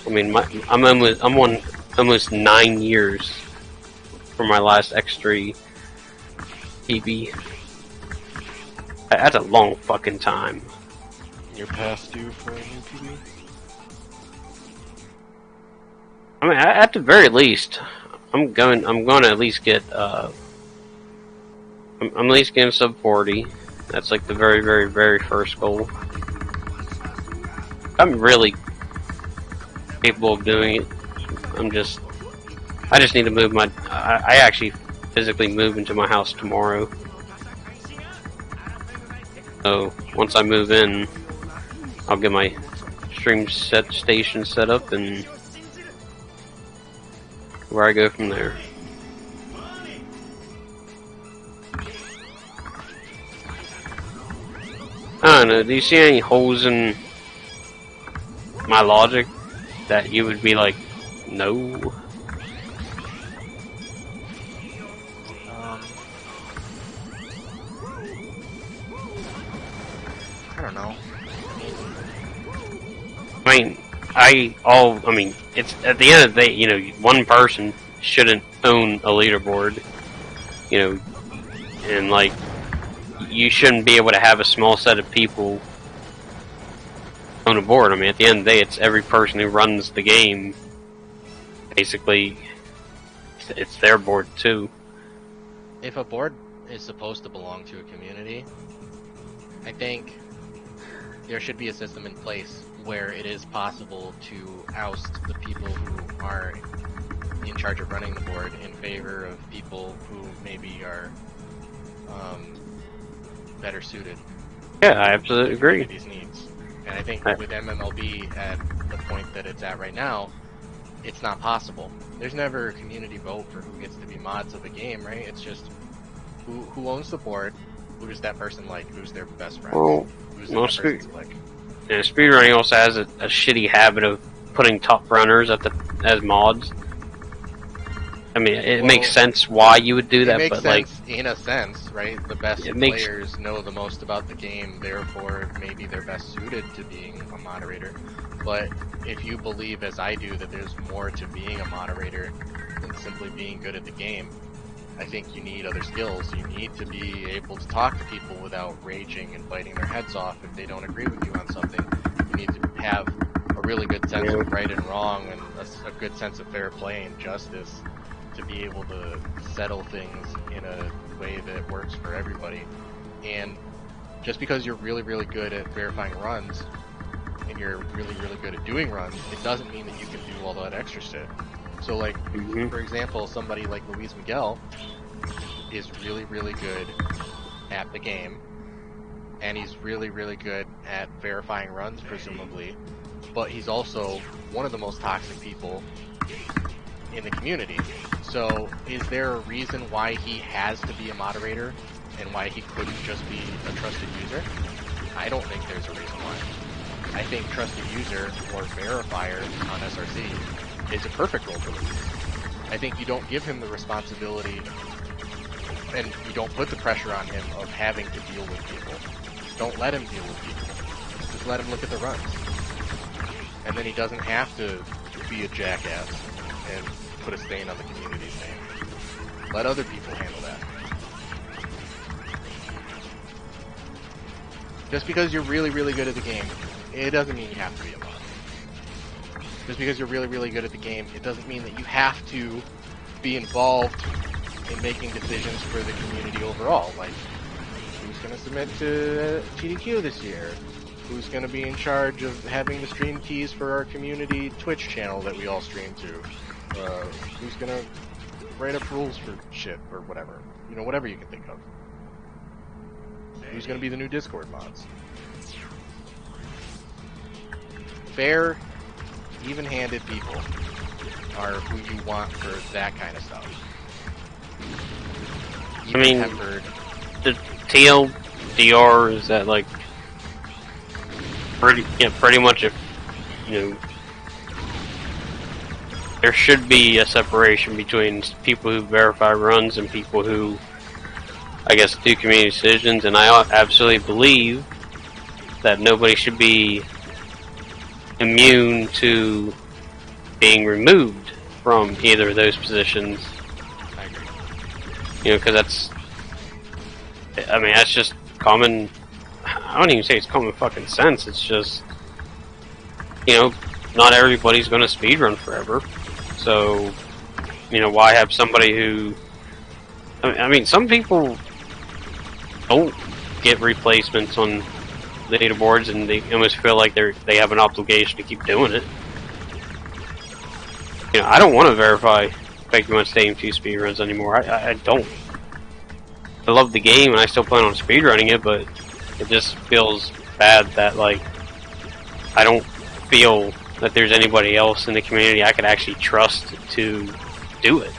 I mean, I'm on almost 9 years for my last X3 PB. That's a long fucking time. You're past due for a new PB? I mean, at the very least, I'm going to at least get I'm at least getting sub 40. That's like the very, very, very first goal. I'm really capable of doing it. I just need to move my. I actually physically move into my house tomorrow. So once I move in, I'll get my stream station set up and where I go from there. I don't know. Do you see any holes in my logic that you would be like, no? I don't know. I mean, it's at the end of the day, you know, one person shouldn't own a leaderboard, you know, and like, you shouldn't be able to have a small set of people on a board. I mean, at the end of the day, it's every person who runs the game. Basically, it's their board too. If a board is supposed to belong to a community, I think there should be a system in place where it is possible to oust the people who are in charge of running the board in favor of people who maybe are better suited. Yeah, I absolutely agree. These needs, and I think with MMLB at the point that it's at right now, it's not possible. There's never a community vote for who gets to be mods of a game, right? It's just who owns the board, who does that person like, who's their best friend, who's that person's like. And speedrunning also has a shitty habit of putting top runners as mods. I mean, it makes sense why you would do that, makes but like, sense in a sense, right? The best players know the most about the game, therefore maybe they're best suited to being a moderator. But if you believe, as I do, that there's more to being a moderator than simply being good at the game, I think you need other skills. You need to be able to talk to people without raging and biting their heads off if they don't agree with you on something. You need to have a really good sense of right and wrong and a good sense of fair play and justice to be able to settle things in a way that works for everybody. And just because you're really, really good at verifying runs and you're really, really good at doing runs, it doesn't mean that you can do all that extra shit. So like, for example, somebody like Luis Miguel is really, really good at the game, and he's really, really good at verifying runs, presumably, but he's also one of the most toxic people in the community. So is there a reason why he has to be a moderator and why he couldn't just be a trusted user? I don't think there's a reason why. I think trusted user or verifier on SRC is a perfect role for him. I think you don't give him the responsibility and you don't put the pressure on him of having to deal with people. Don't let him deal with people. Just let him look at the runs. And then he doesn't have to be a jackass and put a stain on the community's name. Let other people handle that. Just because you're really, really good at the game, it doesn't mean you have to be a mod. Just because you're really, really good at the game, it doesn't mean that you have to be involved in making decisions for the community overall. Like, who's going to submit to TDQ this year? Who's going to be in charge of having the stream keys for our community Twitch channel that we all stream to? Who's going to write up rules for shit or whatever? You know, whatever you can think of. Who's going to be the new Discord mods? Fair, even-handed people are who you want for that kind of stuff. I mean, the TLDR is that like pretty much if you know there should be a separation between people who verify runs and people who I guess do community decisions, and I absolutely believe that nobody should be immune to being removed from either of those positions. I agree. You know, because that's just common. I don't even say it's common fucking sense. It's just, you know, not everybody's going to speedrun forever. So, you know, why have somebody who? I mean, some people don't get replacements on leaderboards, and they almost feel like they have an obligation to keep doing it. You know, I don't want to verify Pokemon Stadium 2 speedruns anymore. I don't. I love the game, and I still plan on speedrunning it, but it just feels bad that, like, I don't feel that there's anybody else in the community I could actually trust to do it.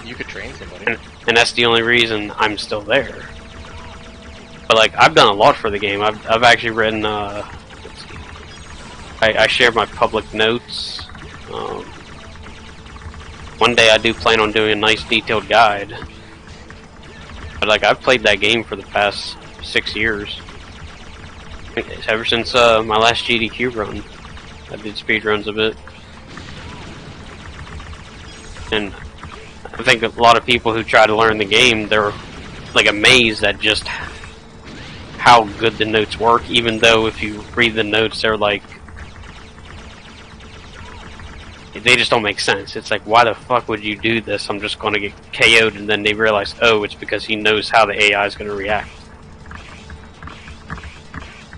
You could train somebody. And that's the only reason I'm still there. But, like, I've done a lot for the game. I've actually written, let's see. I shared my public notes. One day I do plan on doing a nice detailed guide. But, like, I've played that game for the past 6 years. Ever since my last GDQ run, I did speedruns a bit. And I think a lot of people who try to learn the game, they're like amazed at just how good the notes work, even though if you read the notes, they're like, they just don't make sense. It's like, why the fuck would you do this? I'm just going to get KO'd, and then they realize, oh, it's because he knows how the AI is going to react.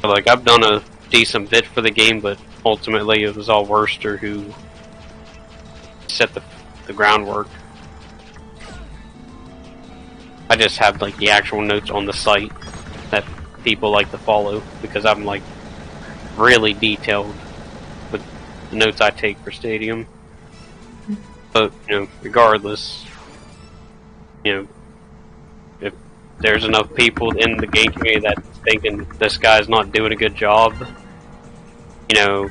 So, like, I've done a decent bit for the game, but ultimately it was all Worcester who set the groundwork. I just have, like, the actual notes on the site that people like to follow, because I'm, like, really detailed with the notes I take for Stadium. But, you know, regardless, you know, if there's enough people in the game community that's thinking this guy's not doing a good job, you know,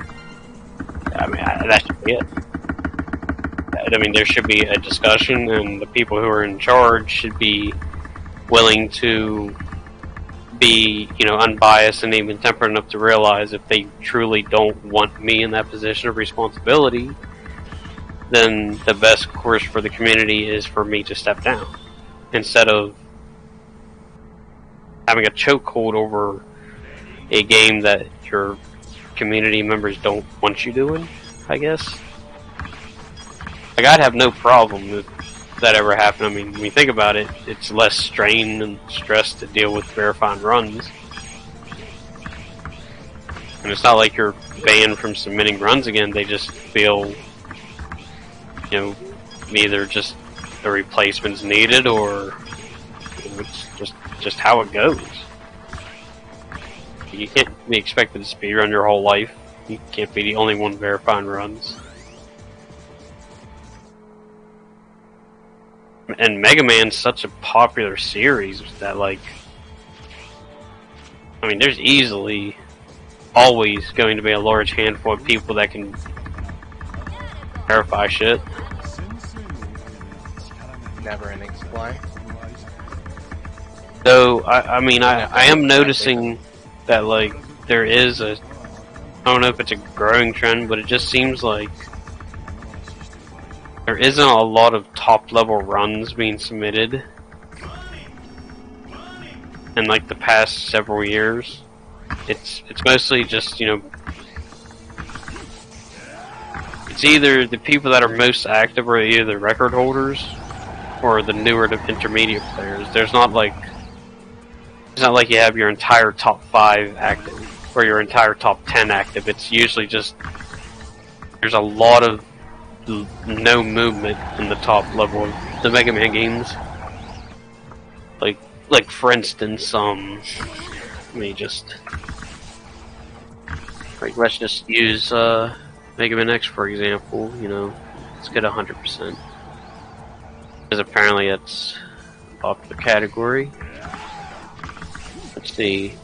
I mean, that should be it. I mean, there should be a discussion, and the people who are in charge should be willing to be, you know, unbiased and even tempered enough to realize if they truly don't want me in that position of responsibility, then the best course for the community is for me to step down instead of having a chokehold over a game that your community members don't want you doing, I guess. Like, I'd have no problem if that ever happened. I mean, when you think about it, it's less strain and stress to deal with verifying runs. And it's not like you're banned from submitting runs again. They just feel, you know, either just a replacement's needed, or, you know, it's just how it goes. You can't be expected to speedrun your whole life. You can't be the only one verifying runs. And Mega Man's such a popular series that, like, I mean, there's easily always going to be a large handful of people that can verify shit. Never-ending supply. So, I mean, I am noticing that, like, there is I don't know if it's a growing trend, but it just seems like there isn't a lot of top-level runs being submitted in, like, the past several years. It's mostly just, you know, it's either the people that are most active are either the record holders or the newer to intermediate players. There's not like, it's not like you have your entire top 5 active or your entire top 10 active. It's usually just, there's a lot of no movement in the top level of the Mega Man games. Like for instance, let me just, like, let's just use Mega Man X for example. You know, let's get 100%, because apparently it's a popular category. Let's see.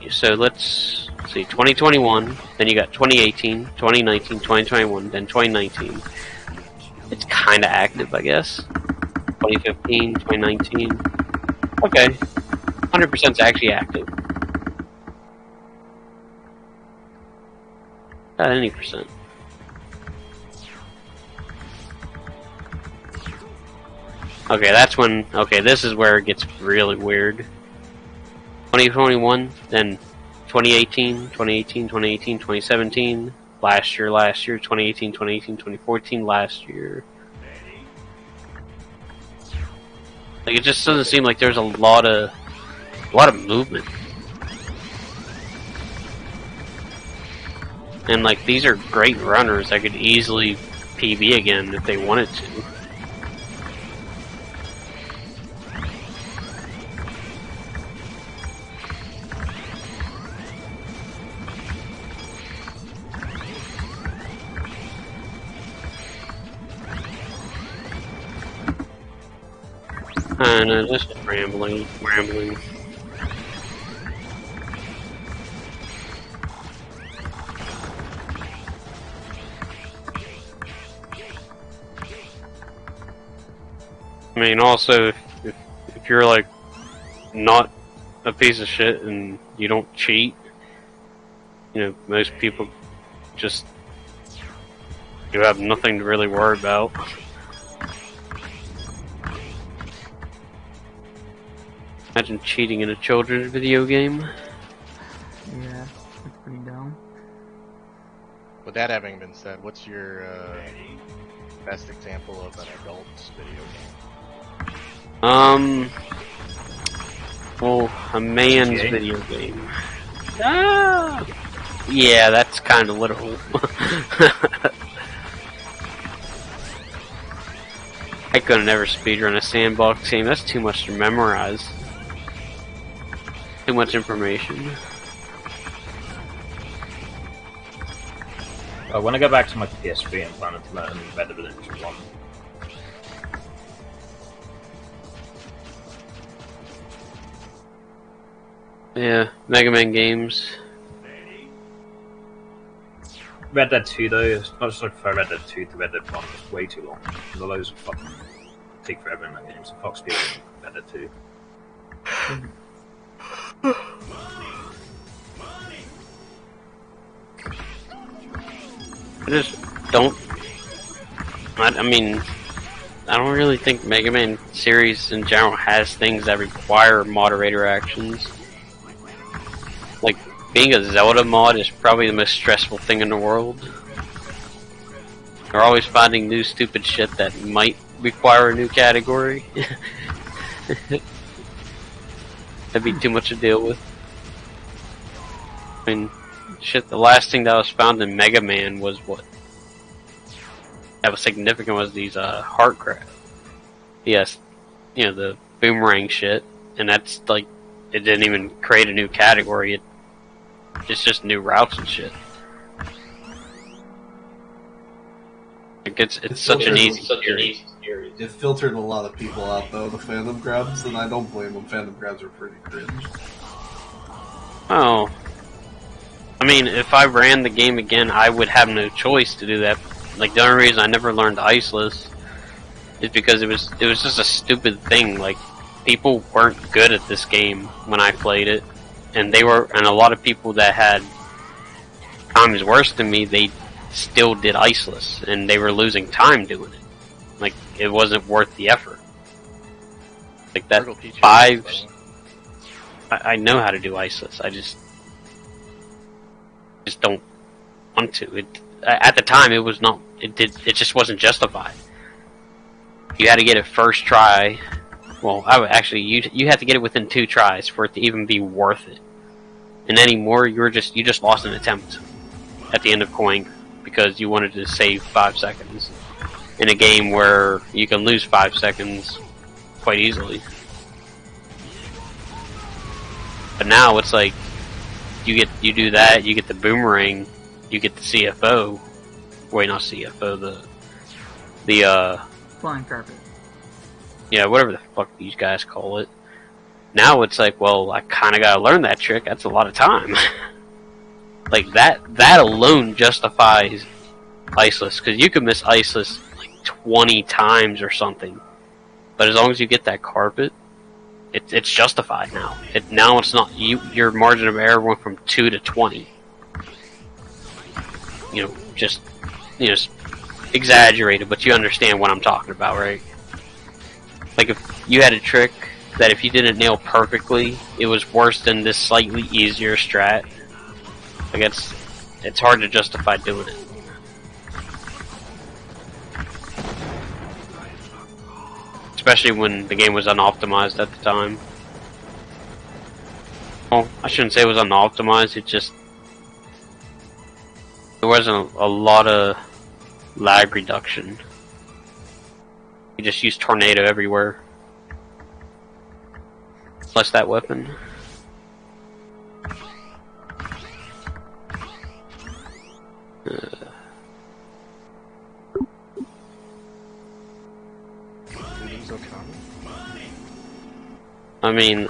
So let's see, 2021, then you got 2018, 2019, 2021, then 2019. It's kinda active, I guess. 2015, 2019. Okay. 100% is actually active. Not any percent. Okay, that's when, okay, this is where it gets really weird. 2021, then 2018, 2017, last year, 2018, 2014, last year. Like, it just doesn't seem like there's a lot of movement. And like these are great runners that could easily PB again if they wanted to. I know, just rambling. I mean, also, if you're like not a piece of shit and you don't cheat, you know, most people just you have nothing to really worry about. Imagine cheating in a children's video game. Yeah, it's pretty dumb. With that having been said, what's your best example of an adult's video game? Well, a man's Okay. video game. Ah! Yeah, that's kind of literal. I could never speedrun a sandbox game. That's too much to memorize. Too much information. When I go back to my PS3, I'm planning to learn Red Dead Redemption 1. Yeah, Mega Man games. Red Dead 2, though, as much as I prefer Red Dead 2 to Red Dead 1, it's way too long. The loads of fucking take forever in that game, so Fox Speed Red Dead 2. I just don't. I mean, I don't really think Mega Man series in general has things that require moderator actions. Like, being a Zelda mod is probably the most stressful thing in the world. They're always finding new stupid shit that might require a new category. That'd be too much to deal with. I mean, shit, the last thing that was found in Mega Man was what? That was significant was these Heartcraft. Yes, you know, the boomerang shit. And that's like, it didn't even create a new category. It's just new routes and shit. Like it's such an easy series. It filtered a lot of people out, though, the Phantom Grabs, and I don't blame them. Phantom Grabs are pretty cringe. Oh. I mean, if I ran the game again, I would have no choice to do that. Like, the only reason I never learned Iceless is because it was just a stupid thing. Like, people weren't good at this game when I played it. And a lot of people that had times worse than me, they still did Iceless, and they were losing time doing it. Like, it wasn't worth the effort. Like, that Virgil teaches you 5... this, I know how to do Iceless, I just don't want to. At the time, it was not... It just wasn't justified. You had to get it first try. Well, you had to get it within 2 tries for it to even be worth it. And anymore, you just lost an attempt at the end of Coin because you wanted to save 5 seconds in a game where you can lose 5 seconds quite easily. But now it's like you do that, you get the boomerang, you get the CFO. Wait, not CFO, the Flying carpet. yeah, whatever the fuck these guys call it. Now it's like, well, I kind of gotta learn that trick. That's a lot of time. Like, that alone justifies Iceless, because you could miss Iceless like 20 times or something. But as long as you get that carpet, it's justified now. Now it's not, your margin of error went from 2 to 20. You know, just exaggerated, but you understand what I'm talking about, right? Like, if you had a trick that if you didn't nail perfectly, it was worse than this slightly easier strat. Like, it's hard to justify doing it. Especially when the game was unoptimized at the time. Well, I shouldn't say it was unoptimized, it just... There wasn't a lot of lag reduction. You just used tornado everywhere. Plus that weapon. I mean,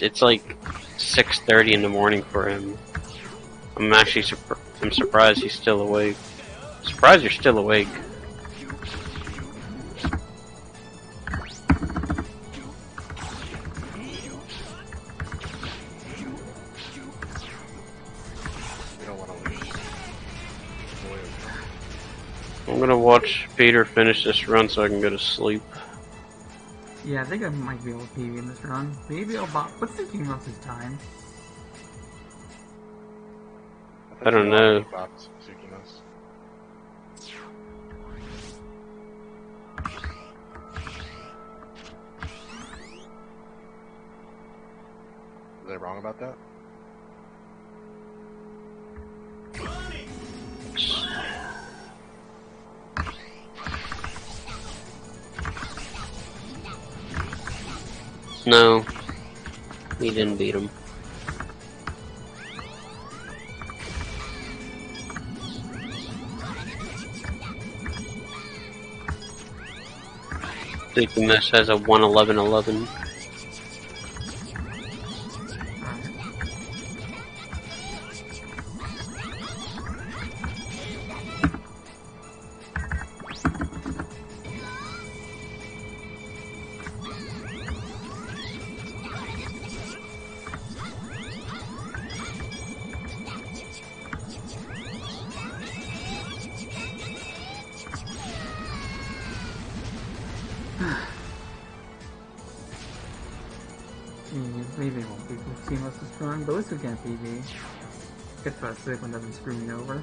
it's like 6:30 in the morning for him. I'm actually I'm surprised he's still awake. Surprised you're still awake. I'm gonna watch Peter finish this run so I can go to sleep. Yeah, I think I might be able to PB in this run. Maybe I'll bot. What's the king of his time? I don't know. Was I wrong about that? No, he didn't beat him. This has a 111.11. Maybe it won't be 15 less this run, but at least we can PB. Get to sleep when it doesn't screw me over.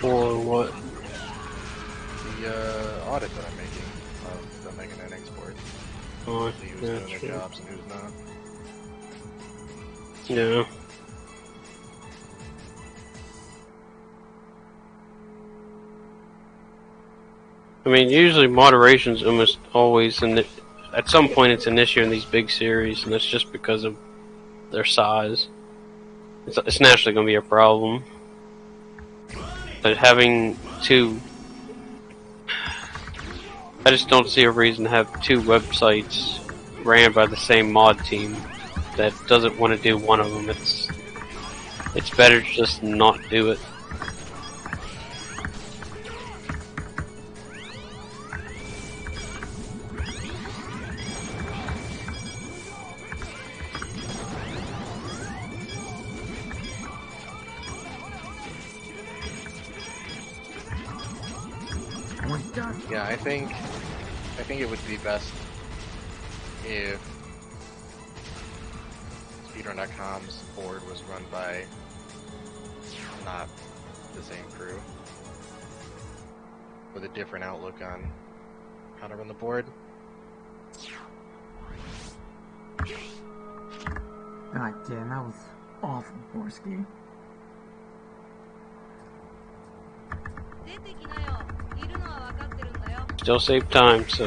For what? The audit that I'm making of the Mega 9 export. Oh, See who's yeah, doing their true. jobs and who's not. Yeah. I mean, usually moderation's almost always at some point it's an issue in these big series, and that's just because of their size. It's naturally going to be a problem. But having two... I just don't see a reason to have two websites ran by the same mod team that doesn't want to do one of them. It's better to just not do it. Yeah, I think it would be best if speedrun.com's board was run by not the same crew with a different outlook on how to run the board. God damn, that was awful, Borsky. Still save time, so...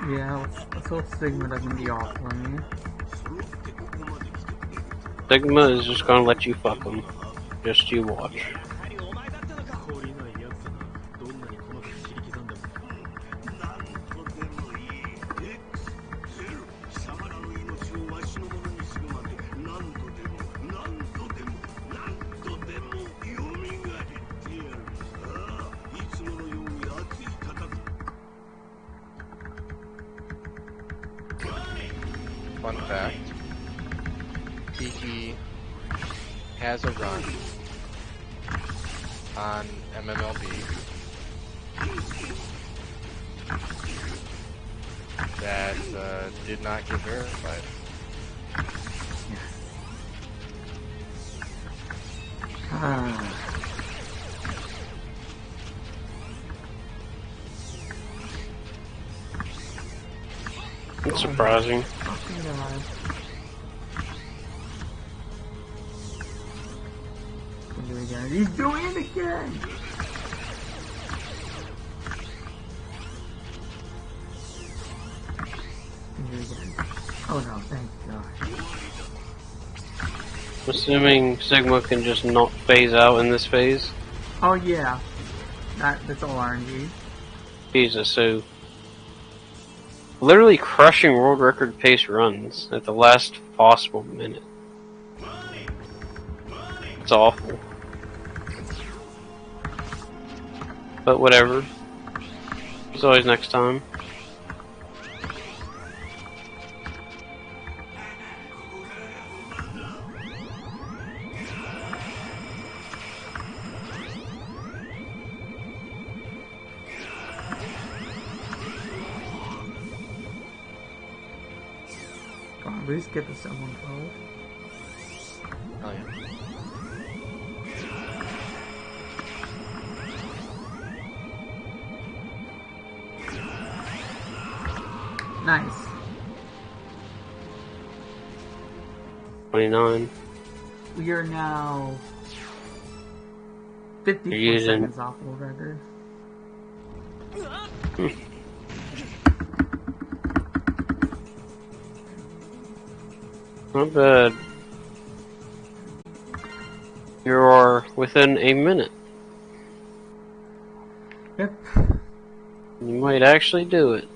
Yeah, let's hope Sigma doesn't be awful on me. Sigma is just gonna let you fuck them. Just you watch. fun fact. Kiki has a run on MMLB that did not get verified. It's surprising. Fucking God. He'll do it again. He's doing it again! He'll do it again. Oh no, thank God. Assuming Sigma can just not phase out in this phase. Oh yeah. That's all RNG. Jesus, so literally crushing world record pace runs at the last possible minute. It's awful. But whatever. There's always next time. Come on, please get the 712. Oh yeah. Nice. 29. We are now 54 You're using- seconds off world record. Not bad. You are within a minute. Yep. You might actually do it.